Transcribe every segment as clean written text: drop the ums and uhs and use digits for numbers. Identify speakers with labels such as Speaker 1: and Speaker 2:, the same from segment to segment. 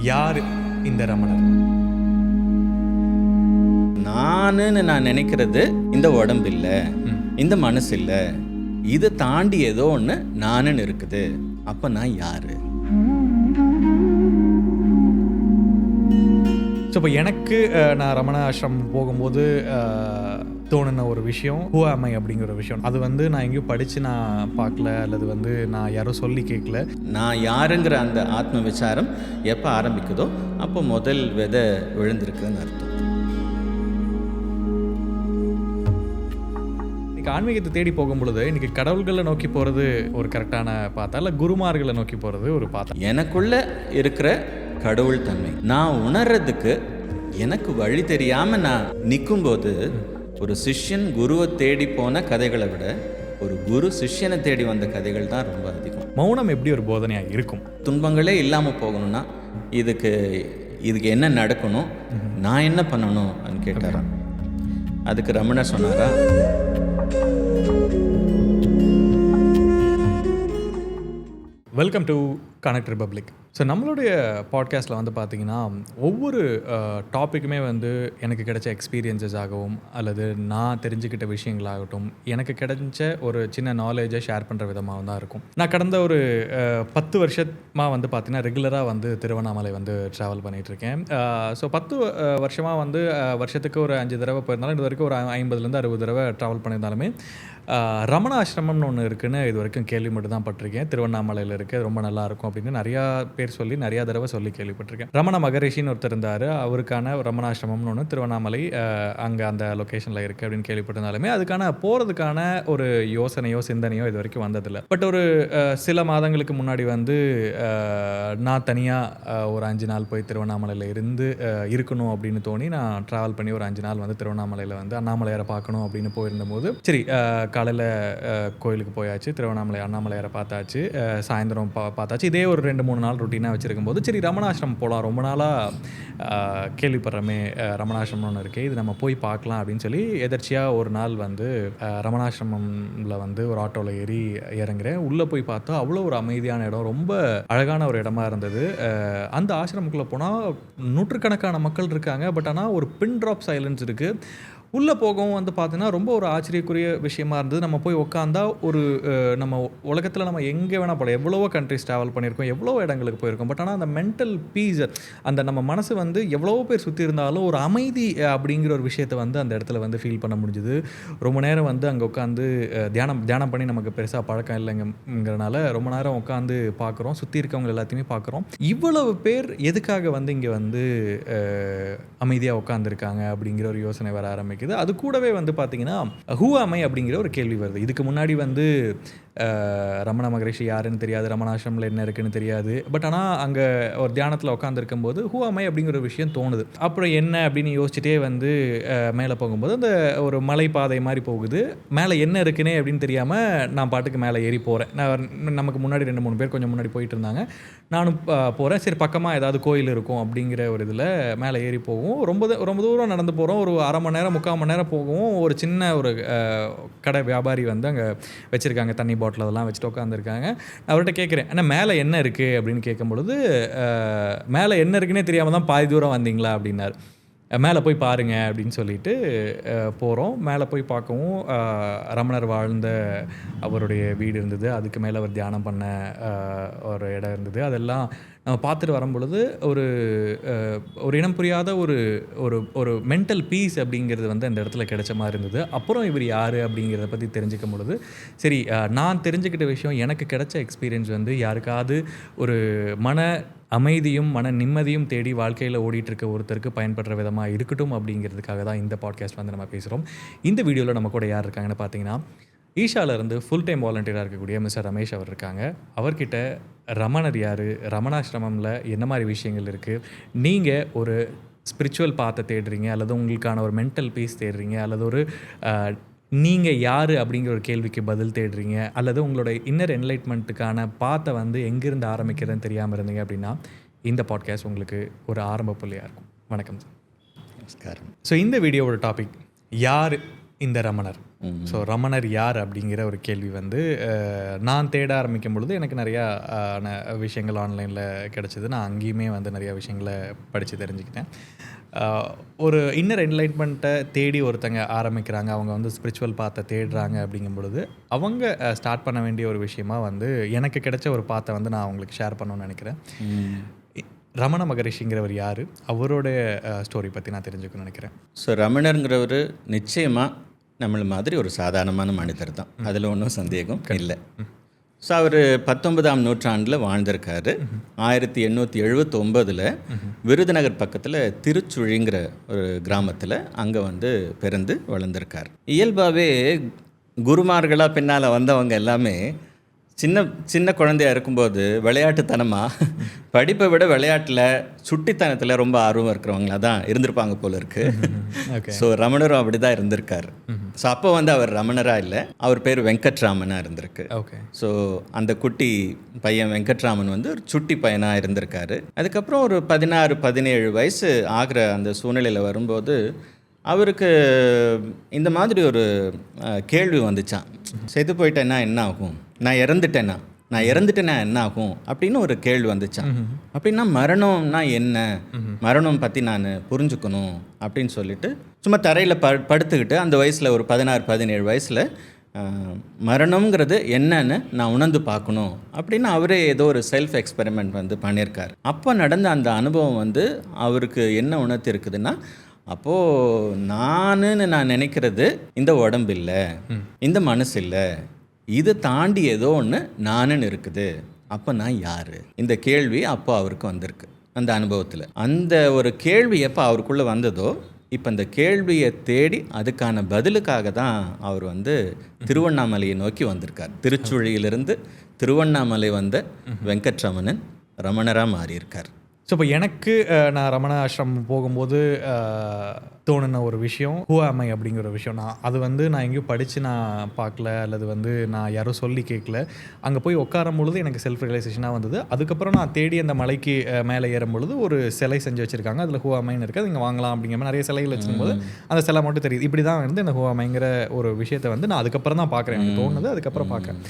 Speaker 1: யார் இந்த ரமணர்?
Speaker 2: நான் நினைக்கிறது இந்த உடம்பு இல்லை, இந்த மனசு இல்லை, இதை தாண்டி ஏதோ ஒன்று நானுன்னு இருக்குது. அப்போ நான் யாரு?
Speaker 1: ஸோ இப்போ எனக்கு நான் ரமண ஆசிரமம் போகும்போது தோணுன ஒரு விஷயம் ஹூ ஆம் ஐ அப்படிங்கிற ஒரு விஷயம். அது நான் எங்கேயும் படித்து நான் பார்க்கல, அல்லது நான் யாரும் சொல்லி கேட்கல.
Speaker 2: நான் யாருங்கிற அந்த ஆத்ம விசாரம் எப்போ ஆரம்பிக்குதோ அப்போ முதல் விதை விழுந்திருக்குன்னு அர்த்தம்.
Speaker 1: இன்றைக்கி ஆன்மீகத்தை தேடி போகும் பொழுது இன்றைக்கி கடவுள்களை நோக்கி போகிறது ஒரு கரெக்டான பாத்தா, இல்லை குருமார்களை நோக்கி போகிறது ஒரு பாத்தா?
Speaker 2: எனக்குள்ள இருக்கிற கடவுள் தன்மை நான் உணர்றதுக்கு எனக்கு வழி தெரியாமல் நான் நிற்கும்போது, ஒரு சிஷ்யன் குருவை தேடி போன கதைகளை விட ஒரு குரு சிஷ்யனை தேடி வந்த கதைகள் தான் ரொம்ப அதிகம்.
Speaker 1: மௌனம் எப்படி ஒரு போதனையாக இருக்கும்?
Speaker 2: துன்பங்களே இல்லாமல் போகணும்னா இதுக்கு என்ன நடக்கணும், நான் என்ன பண்ணணும் அப்படின்னு கேட்டாராம். அதுக்கு ரமணர் சொன்னாரா,
Speaker 1: welcome to connect republic. So நம்மளுடைய பாட்காஸ்ட்டில் பார்த்தீங்கன்னா ஒவ்வொரு டாப்பிக்குமே எனக்கு கிடைச்ச எக்ஸ்பீரியன்ஸஸ் ஆகவும் அல்லது நான் தெரிஞ்சுக்கிட்ட விஷயங்களாகட்டும், எனக்கு கிடைச்ச ஒரு சின்ன நாலேஜை ஷேர் பண்ணுற விதமாக தான் இருக்கும். நான் கடந்த ஒரு 10 வருஷமாக பார்த்தீங்கன்னா ரெகுலராக திருவண்ணாமலை ட்ராவல் பண்ணிகிட்ருக்கேன். ஸோ 10 வருஷமாக வருஷத்துக்கு ஒரு 5 தடவை போயிருந்தாலும் இது வரைக்கும் ஒரு 50லேருந்து 60 தடவை ட்ராவல் பண்ணியிருந்தாலுமே ரமண ஆசிரமம்னு ஒன்று இருக்குதுன்னு இது வரைக்கும் கேள்வி மட்டும் தான் பட்டிருக்கேன். திருவண்ணாமலையில் இருக்குது, ரொம்ப நல்லாயிருக்கும் அப்படின்னு நிறையா பேர் சொல்லி நிறையா தடவை சொல்லி கேள்விப்பட்டிருக்கேன். ரமண மகரிஷின்னு ஒருத்தர் இருந்தார், அவருக்கான ரமணாசிரமம்னு ஒன்று திருவண்ணாமலை அங்கே அந்த லொக்கேஷனில் இருக்குது அப்படின்னு கேள்விப்பட்டிருந்தாலுமே அதுக்கான போகிறதுக்கான ஒரு யோசனையோ சிந்தனையோ இது வரைக்கும் வந்ததில்லை. பட் ஒரு சில மாதங்களுக்கு முன்னாடி நான் தனியாக ஒரு 5 நாள் போய் திருவண்ணாமலையில் இருக்கணும் அப்படின்னு தோணி நான் ட்ராவல் பண்ணி ஒரு 5 நாள் திருவண்ணாமலையில் அண்ணாமலையாரை பார்க்கணும் அப்படின்னு போயிருந்தபோது, சரி காலையில் கோயிலுக்கு போயாச்சு, திருவண்ணாமலை அண்ணாமலையாரை பார்த்தாச்சு, சாயந்தரம் பார்த்தாச்சு. இதே ஒரு 2-3 நாள் ரொட்டீனாக வச்சுருக்கும்போது சரி ரமணாசிரமம் போகலாம், ரொம்ப நாளாக கேள்விப்படுறமே ரமணாசிரமம்னு ஒன்று இருக்குது, இது நம்ம போய் பார்க்கலாம் அப்படின்னு சொல்லி எதர்ச்சியாக ஒரு நாள் ரமணாசிரமமில் ஒரு ஆட்டோவில் ஏறி இறங்குறேன். உள்ளே போய் பார்த்தா அவ்வளோ ஒரு அமைதியான இடம், ரொம்ப அழகான ஒரு இடமா இருந்தது. அந்த ஆசிரமக்குள்ளே போனால் நூற்றுக்கணக்கான மக்கள் இருக்காங்க. பட் ஆனால் ஒரு பின் ட்ராப் சைலன்ஸ் இருக்குது. உள்ளே போகவும் பார்த்தீங்கன்னா ரொம்ப ஒரு ஆச்சரியக்குரிய விஷயமா இருந்தது. நம்ம போய் உட்காந்தா ஒரு நம்ம உலகத்தில் நம்ம எங்கே வேணால் போகலாம், எவ்வளவோ கண்ட்ரிஸ் ட்ராவல் பண்ணியிருக்கோம், எவ்வளோ இடங்களுக்கு போயிருக்கோம். பட் ஆனால் அந்த மென்டல் பீஸ், அந்த நம்ம மனசு எவ்வளவோ பேர் சுற்றி இருந்தாலும் ஒரு அமைதி அப்படிங்கிற ஒரு விஷயத்தை அந்த இடத்துல ஃபீல் பண்ண முடிஞ்சுது. ரொம்ப நேரம் அங்கே உட்காந்து தியானம் பண்ணி நமக்கு பெருசாக பழக்கம் இல்லைங்கிறனால ரொம்ப நேரம் உட்காந்து பார்க்குறோம், சுற்றி இருக்கவங்க எல்லாத்தையுமே பார்க்குறோம். இவ்வளவு பேர் எதுக்காக இங்கே அமைதியாக உட்காந்துருக்காங்க அப்படிங்கிற ஒரு யோசனை வர ஆரம்பிக்குது. அது கூடவே பார்த்தீங்கன்னா ஹூ ஆம் ஐ அப்படிங்கிற ஒரு கேள்வி வருது. இதுக்கு முன்னாடி ரமண மகரிஷி யாருன்னு தெரியாது, ரமணாசிரமில் என்ன இருக்குன்னு தெரியாது. பட் ஆனால் அங்கே ஒரு தியானத்தில் உட்காந்துருக்கும் போது ஹூ ஆம் ஐ அப்படிங்கிற ஒரு விஷயம் தோணுது. அப்புறம் என்ன அப்படின்னு யோசிச்சுட்டே மேலே போகும்போது அந்த ஒரு மலைப்பாதை மாதிரி போகுது. மேலே என்ன இருக்குன்னே அப்படின்னு தெரியாமல் நான் பாட்டுக்கு மேலே ஏறி போகிறேன். நமக்கு முன்னாடி 2-3 பேர் கொஞ்சம் முன்னாடி போயிட்டு இருந்தாங்க, நானும் போகிறேன். சரி பக்கமாக ஏதாவது கோயில் இருக்கும் அப்படிங்கிற ஒரு இதில் மேலே ஏறி போகும். ரொம்ப தூரம் நடந்து போகிறோம். ஒரு அரை மணி நேரம் 3/4 மணி நேரம் போகவும் ஒரு சின்ன ஒரு கடை வியாபாரி அங்கே வச்சுருக்காங்க, தண்ணி பாட்டில் அதெல்லாம் வச்சுட்டு உட்காந்துருக்காங்க. நான் அவர்கிட்ட கேட்குறேன், ஆனால் மேலே என்ன இருக்குது அப்படின்னு கேட்கும் பொழுது, மேலே என்ன இருக்குன்னே தெரியாமல் தான் பாதி தூரம் வந்தீங்களா அப்படின்னாரு. மேலே போய் பாருங்க அப்படின்னு சொல்லிட்டு போகிறோம். மேலே போய் பார்க்கவும் ரமணர் வாழ்ந்த அவருடைய வீடு இருந்தது. அதுக்கு மேலே அவர் தியானம் பண்ண ஒரு இடம் இருந்தது. அதெல்லாம் நம்ம பார்த்துட்டு வரும்பொழுது ஒரு இனம் புரியாத ஒரு மென்டல் பீஸ் அப்படிங்கிறது அந்த இடத்துல கிடைச்ச மாதிரி இருந்தது. அப்புறம் இவர் யார் அப்படிங்கிறத பற்றி தெரிஞ்சுக்கும் பொழுது, சரி நான் தெரிஞ்சுக்கிட்ட விஷயம், எனக்கு கிடைச்ச எக்ஸ்பீரியன்ஸ் யாருக்காவது ஒரு மன அமைதியும் மன நிம்மதியும் தேடி வாழ்க்கையில் ஓடிட்டு இருக்க ஒருத்தருக்கு பயன்படுற விதமாக இருக்கட்டும் அப்படிங்கிறதுக்காக தான் இந்த பாட்காஸ்ட் நம்ம பேசுகிறோம். இந்த வீடியோவில் நம்ம கூட யார் இருக்காங்கன்னு பார்த்தீங்கன்னா, ஈஷாவிலேருந்து ஃபுல் டைம் வாலண்டியராக இருக்கக்கூடிய மிஸ்டர் ரமேஷ் அவர் இருக்காங்க. அவர்கிட்ட ரமணர் யார், ரமணாசிரமமில் என்ன மாதிரி விஷயங்கள் இருக்குது, நீங்கள் ஒரு ஸ்பிரிச்சுவல் பாத்தை தேடுறீங்க, அல்லது உங்களுக்கான ஒரு மென்டல் பீஸ் தேடுறீங்க, அல்லது ஒரு நீங்கள் யார் அப்படிங்கிற ஒரு கேள்விக்கு பதில் தேடுறீங்க, அல்லது உங்களோட இன்னர் என்லைட்மெண்ட்டுக்கான பாத்தை எங்கேருந்து ஆரம்பிக்கிறதுன்னு தெரியாமல் இருந்தீங்க அப்படின்னா இந்த பாட்காஸ்ட் உங்களுக்கு ஒரு ஆரம்ப புள்ளியாக இருக்கும். வணக்கம் சார்.
Speaker 2: நமஸ்காரம்.
Speaker 1: ஸோ இந்த வீடியோவோட டாபிக் யார் இந்த ரமணர். ஸோ ரமணர் யார் அப்படிங்கிற ஒரு கேள்வி வந்து நான் தேட ஆரம்பிக்கும் பொழுது எனக்கு நிறையா விஷயங்கள் ஆன்லைனில் கிடச்சிது. நான் அங்கேயுமே வந்து நிறையா விஷயங்களை படித்து தெரிஞ்சுக்கிட்டேன். ஒரு இன்னர் என்லைட்மெண்ட்டை தேடி ஒருத்தங்க ஆரம்பிக்கிறாங்க, அவங்க வந்து ஸ்பிரிச்சுவல் பாத்தை தேடுறாங்க அப்படிங்கும் பொழுது அவங்க ஸ்டார்ட் பண்ண வேண்டிய ஒரு விஷயமா வந்து எனக்கு கிடைச்ச ஒரு பாத்தை வந்து நான் அவங்களுக்கு ஷேர் பண்ணணும்னு நினைக்கிறேன். ரமண மகரிஷிங்கிறவர் யார், அவரோட ஸ்டோரி பற்றி நான் தெரிஞ்சுக்கணும்னு நினைக்கிறேன்.
Speaker 2: ஸோ ரமணருங்கிறவர் நிச்சயமாக நம்மள மாதிரி ஒரு சாதாரணமான மனிதர் தான், அதில் ஒன்றும் சந்தேகம் இல்லை. ஸோ அவர் 19ஆம் நூற்றாண்டில் வாழ்ந்திருக்காரு. 1879 விருதுநகர் பக்கத்தில் திருச்சுழிங்கிற ஒரு கிராமத்தில் அங்கே வந்து பிறந்து வளர்ந்துருக்கார். இயல்பாகவே குருமார்களாக பின்னால் வந்தவங்க எல்லாமே சின்ன சின்ன குழந்தையாக இருக்கும்போது விளையாட்டுத்தனமாக படிப்பை விட விளையாட்டில் சுட்டித்தனத்தில் ரொம்ப ஆர்வம் இருக்கிறவங்களாக தான் இருந்திருப்பாங்க போல இருக்கு. ஸோ ரமணரும் அப்படி தான் இருந்திருக்கார். ஸோ அப்போ வந்து அவர் ரமணராக இல்லை, அவர் பேர் வெங்கட்ராமனாக இருந்திருக்கு. ஸோ அந்த குட்டி பையன் வெங்கட்ராமன் வந்து ஒரு சுட்டி பையனாக இருந்திருக்காரு. அதுக்கப்புறம் ஒரு 16-17 வயசு ஆகிற அந்த சூழ்நிலையில் வரும்போது அவருக்கு இந்த மாதிரி ஒரு கேள்வி வந்துச்சான், செத்து போயிட்டேன்னா என்ன ஆகும், நான் இறந்துட்டேன்னா என்ன ஆகும் அப்படின்னு ஒரு கேள்வி வந்துச்சான். அப்படின்னா மரணம்னா என்ன, மரணம் பற்றி நான் புரிஞ்சுக்கணும் அப்படின்னு சொல்லிட்டு சும்மா தரையில் படுத்துக்கிட்டு அந்த வயசில் ஒரு 16-17 வயசில் மரணம்ங்கிறது என்னன்னு நான் உணர்ந்து பார்க்கணும் அப்படின்னு அவரே ஏதோ ஒரு செல்ஃப் எக்ஸ்பெரிமெண்ட் வந்து பண்ணியிருக்கார். அப்போ நடந்த அந்த அனுபவம் வந்து அவருக்கு என்ன உணர்த்தி இருக்குதுன்னா, அப்போது நான் நினைக்கிறது இந்த உடம்பு இல்லை, இந்த மனசு இல்லை, இதை தாண்டி ஏதோ ஒன்று நானுன்னு இருக்குது, அப்போ நான் யார், இந்த கேள்வி அப்போ அவருக்கு வந்திருக்கு அந்த அனுபவத்தில். அந்த ஒரு கேள்வி எப்போ அவருக்குள்ளே வந்ததோ, இப்போ அந்த கேள்வியை தேடி அதுக்கான பதிலுக்காக தான் அவர் வந்து திருவண்ணாமலையை நோக்கி வந்திருக்கார். திருச்சுழியிலிருந்து திருவண்ணாமலை வந்த வெங்கட்ரமணன் ரமணராக மாறியிருக்கார்.
Speaker 1: ஸோ இப்போ எனக்கு நான் ரமண ஆசிரமம் போகும்போது தோணுன ஒரு விஷயம் ஹூ ஆம் ஐ அப்படிங்கிற ஒரு விஷயம். அது வந்து நான் எங்கேயும் படித்து நான் பார்க்கல, அல்லது வந்து நான் யாரும் சொல்லி கேட்கல. அங்கே போய் உட்காரும் பொழுது எனக்கு செல்ஃப் ரியலைசேஷனாக வந்தது. அதுக்கப்புறம் நான் தேடி அந்த மலைக்கு மேலே ஏறும் பொழுது ஒரு சிலை செஞ்சு வச்சுருக்காங்க, அதில் ஹூ ஆம் ஐன்னு இருக்குது, அது இங்கே வாங்கலாம் அப்படிங்கிற மாதிரி நிறைய சிலைகள் வச்சுக்கும்போது அந்த சிலை மட்டும் தெரியுது. இப்படி தான் வந்து இந்த ஹூ ஆம் ஐங்கிற ஒரு விஷயத்தை வந்து நான் அதுக்கப்புறம் தான் பார்க்குறேன், எனக்கு தோணுது அதுக்கப்புறம் பார்க்குறேன்.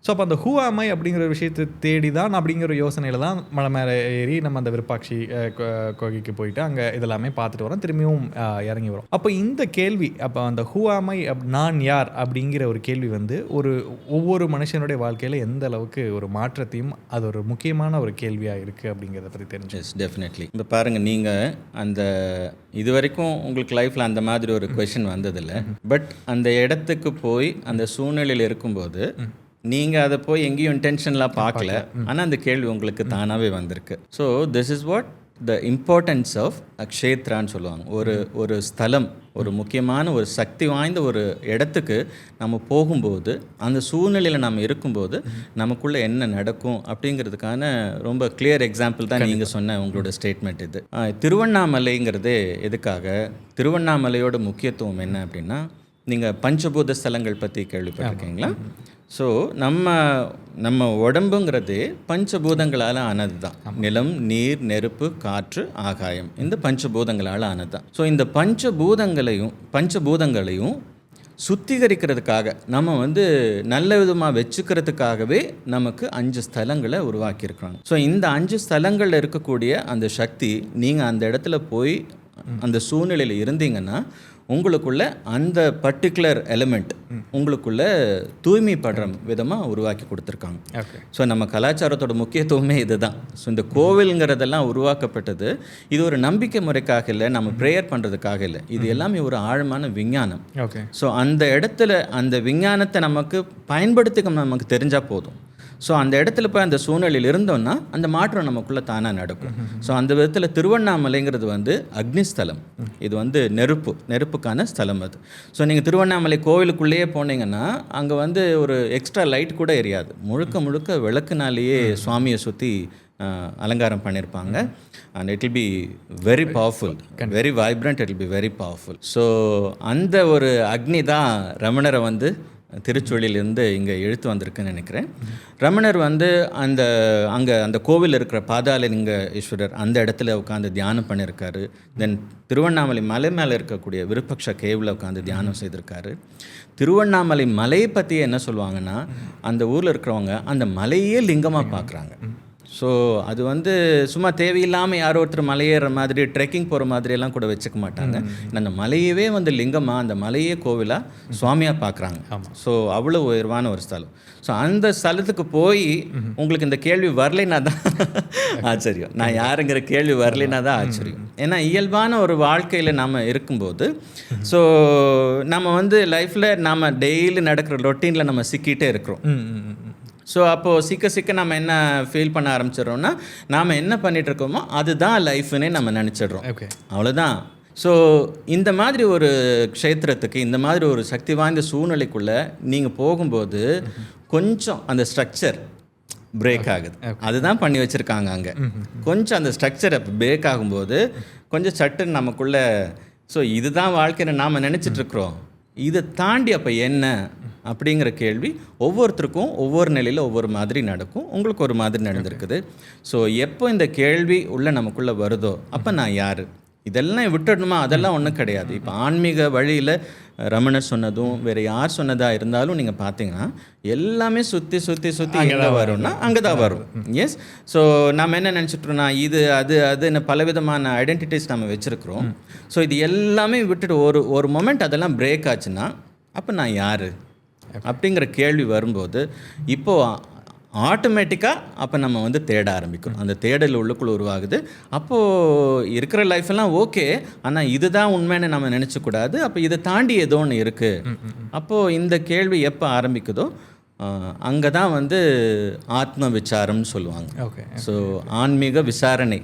Speaker 1: ஸோ அப்போ அந்த ஹூ ஆம் ஐ அப்படிங்கிற விஷயத்தை தேடி தான் அப்படிங்கிற ஒரு யோசனையில் தான் மலை மேலே ஏறி நம்ம அந்த விருப்பாட்சி கோகைக்கு போயிட்டு அங்கே இதெல்லாமே பார்த்துட்டு வரோம், திரும்பியும் இறங்கி வரும். அப்போ இந்த கேள்வி, அப்போ அந்த ஹூ ஆம் ஐ நான் யார் அப்படிங்கிற ஒரு கேள்வி வந்து ஒவ்வொரு மனுஷனுடைய வாழ்க்கையில் எந்த அளவுக்கு ஒரு மாற்றத்தையும் அது ஒரு முக்கியமான ஒரு கேள்வியாக இருக்குது அப்படிங்கிறத பற்றி தெரிஞ்சு.
Speaker 2: டெஃபினெட்லி. இப்போ பாருங்கள், நீங்கள் அந்த இது வரைக்கும் உங்களுக்கு லைஃப்பில் அந்த மாதிரி ஒரு கொஷின் வந்ததில்லை. பட் அந்த இடத்துக்கு போய் அந்த சூழ்நிலையில் இருக்கும்போது நீங்கள் அதை போய் எங்கேயும் இன்டென்ஷனலாக பார்க்கல, ஆனால் அந்த கேள்வி உங்களுக்கு தானாகவே வந்திருக்கு. So this is what the importance of அக்ஷேத்ரான்னு சொல்லுவாங்க. ஒரு ஸ்தலம், ஒரு முக்கியமான ஒரு சக்தி வாய்ந்த ஒரு இடத்துக்கு நம்ம போகும்போது, அந்த சூழ்நிலையில் நம்ம இருக்கும்போது நமக்குள்ளே என்ன நடக்கும் அப்படிங்கிறதுக்கான ரொம்ப கிளியர் எக்ஸாம்பிள் தான் நீங்கள் சொன்ன உங்களோட ஸ்டேட்மெண்ட் இது. திருவண்ணாமலைங்கிறது எதுக்காக, திருவண்ணாமலையோட முக்கியத்துவம் என்ன அப்படின்னா, நீங்கள் பஞ்சபூத ஸ்தலங்கள் பற்றி கேள்விப்பட்டிருக்கீங்களா? ஸோ நம்ம உடம்புங்கிறது பஞ்சபூதங்களால் ஆனது தான். நிலம், நீர், நெருப்பு, காற்று, ஆகாயம், இந்த பஞ்சபூதங்களால் ஆனது தான். ஸோ இந்த பஞ்சபூதங்களையும் சுத்திகரிக்கிறதுக்காக நம்ம வந்து நல்ல விதமாக வச்சுக்கிறதுக்காகவே நமக்கு 5 ஸ்தலங்களை உருவாக்கியிருக்கிறாங்க. ஸோ இந்த 5 ஸ்தலங்களில் இருக்கக்கூடிய அந்த சக்தி, நீங்கள் அந்த இடத்துல போய் அந்த சூழ்நிலையில் இருந்தீங்கன்னா உங்களுக்குள்ள அந்த பர்டிகுலர் எலிமெண்ட் உங்களுக்குள்ள தூய்மைப்படுற விதமாக உருவாக்கி கொடுத்துருக்காங்க. ஸோ நம்ம கலாச்சாரத்தோட முக்கியத்துவமே இதுதான். ஸோ இந்த கோவில்ங்கிறதெல்லாம் உருவாக்கப்பட்டது இது ஒரு நம்பிக்கை முறைக்காக இல்லை, நம்ம ப்ரேயர் பண்ணுறதுக்காக இல்லை, இது எல்லாமே ஒரு ஆழமான விஞ்ஞானம். ஸோ அந்த இடத்துல அந்த விஞ்ஞானத்தை நமக்கு பயன்படுத்திக்க நமக்கு தெரிஞ்சால் போதும். ஸோ அந்த இடத்துல போய் அந்த சூழ்நிலையில் இருந்தோம்னா அந்த மாற்றம் நமக்குள்ளே தானாக நடக்கும். ஸோ அந்த விதத்தில் திருவண்ணாமலைங்கிறது வந்து அக்னிஸ்தலம், இது வந்து நெருப்புக்கான ஸ்தலம் அது. ஸோ நீங்கள் திருவண்ணாமலை கோவிலுக்குள்ளேயே போனீங்கன்னா அங்கே வந்து ஒரு எக்ஸ்ட்ரா லைட் கூட எரியாது, முழுக்க விளக்குனாலேயே சுவாமியை சுற்றி அலங்காரம் பண்ணியிருப்பாங்க. And it will be very powerful, very vibrant, it will be very powerful. So அந்த ஒரு அக்னி தான் ரமணரை வந்து திருச்சொழிலிருந்து இங்கே இழுத்து வந்திருக்குன்னு நினைக்கிறேன். ரமணர் வந்து அந்த கோவில் இருக்கிற பாதாளலிங்க ஈஸ்வரர் அந்த இடத்துல உட்காந்து தியானம் பண்ணியிருக்காரு. தென் திருவண்ணாமலை மலை மேலே இருக்கக்கூடிய விருப்பக்ஷ கேவில் உட்காந்து தியானம் செய்திருக்காரு. திருவண்ணாமலை மலையை பற்றி என்ன சொல்லுவாங்கன்னா, அந்த ஊரில் இருக்கிறவங்க அந்த மலையே லிங்கமாக பார்க்குறாங்க. ஸோ அது வந்து சும்மா தேவையில்லாமல் யாரோ ஒருத்தர் மலையேற மாதிரி ட்ரெக்கிங் போகிற மாதிரியெல்லாம் கூட வச்சுக்க மாட்டாங்க. அந்த மலையவே வந்து லிங்கமாக, அந்த மலையே கோவிலாக சுவாமியாக பார்க்குறாங்க. ஸோ அவ்வளோ உயர்வான ஒரு ஸ்தலம். ஸோ அந்த ஸ்தலத்துக்கு போய் உங்களுக்கு இந்த கேள்வி வரலைன்னா தான் ஆச்சரியம். நான் யாருங்கிற கேள்வி வரலைன்னா தான் ஆச்சரியம். ஏன்னா இயல்பான ஒரு வாழ்க்கையில் நம்ம இருக்கும்போது, ஸோ நம்ம வந்து லைஃப்பில் நம்ம டெய்லி நடக்கிற ரொட்டீனில் நம்ம சிக்கிட்டே இருக்கிறோம். ஸோ அப்போது சிக்க நம்ம என்ன ஃபீல் பண்ண ஆரம்பிச்சிடுறோம்னா, நாம் என்ன பண்ணிகிட்ருக்கோமோ அதுதான் லைஃப்னே நம்ம நினச்சிடுறோம். அவ்வளோதான். ஸோ இந்த மாதிரி ஒரு க்ஷேத்திரத்துக்கு, இந்த மாதிரி ஒரு சக்தி வாய்ந்த சூழ்நிலைக்குள்ளே நீங்கள் போகும்போது கொஞ்சம் அந்த ஸ்ட்ரக்சர் பிரேக் ஆகுது. அதுதான் பண்ணி வச்சுருக்காங்க அங்கே. கொஞ்சம் அந்த ஸ்ட்ரக்சர் பிரேக் ஆகும்போது கொஞ்சம் சட்டுன்னு நமக்குள்ளே, ஸோ இதுதான் வாழ்க்கைன்னு நாம் நினச்சிட்ருக்குறோம், இதை தாண்டி அப்போ என்ன அப்படிங்கிற கேள்வி ஒவ்வொருத்தருக்கும் ஒவ்வொரு நிலையில் ஒவ்வொரு மாதிரி நடக்கும். உங்களுக்கு ஒரு மாதிரி நடந்திருக்குது. ஸோ எப்போ இந்த கேள்வி உள்ள நமக்குள்ளே வருதோ அப்போ நான் யார், இதெல்லாம் விட்டுடணுமா? அதெல்லாம் ஒன்றும் கிடையாது. இப்போ ஆன்மீக வழியில் ரமணர் சொன்னதும் வேறு யார் சொன்னதாக இருந்தாலும் நீங்கள் பார்த்தீங்கன்னா எல்லாமே சுற்றி எங்கே வரும்னா அங்கே தான் வரும். எஸ். ஸோ நம்ம என்ன நினச்சிட்ருன்னா, இது அதுன்னு பலவிதமான ஐடென்டிட்டிஸ் நம்ம வச்சுருக்குறோம். ஸோ இது எல்லாமே விட்டுட்டு ஒரு மொமெண்ட் அதெல்லாம் பிரேக் ஆச்சுன்னா அப்போ நான் யார் அப்படிங்கிற கேள்வி வரும்போது இப்போது ஆட்டோமேட்டிக்காக அப்போ நம்ம வந்து தேட ஆரம்பிக்கிறோம். அந்த தேடல் உள்ளுக்குள்ளே உருவாகுது. அப்போது இருக்கிற லைஃப்பெல்லாம் ஓகே, ஆனால் இதுதான் உண்மைன்னு நம்ம நினச்சக்கூடாது. அப்போ இதை தாண்டி ஏதோ ஒன்று இருக்குது. அப்போது இந்த கேள்வி எப்போ ஆரம்பிக்குதோ அங்கே தான் வந்து ஆத்ம விசாரம்னு சொல்லுவாங்க. ஸோ ஆன்மீக விசாரணை.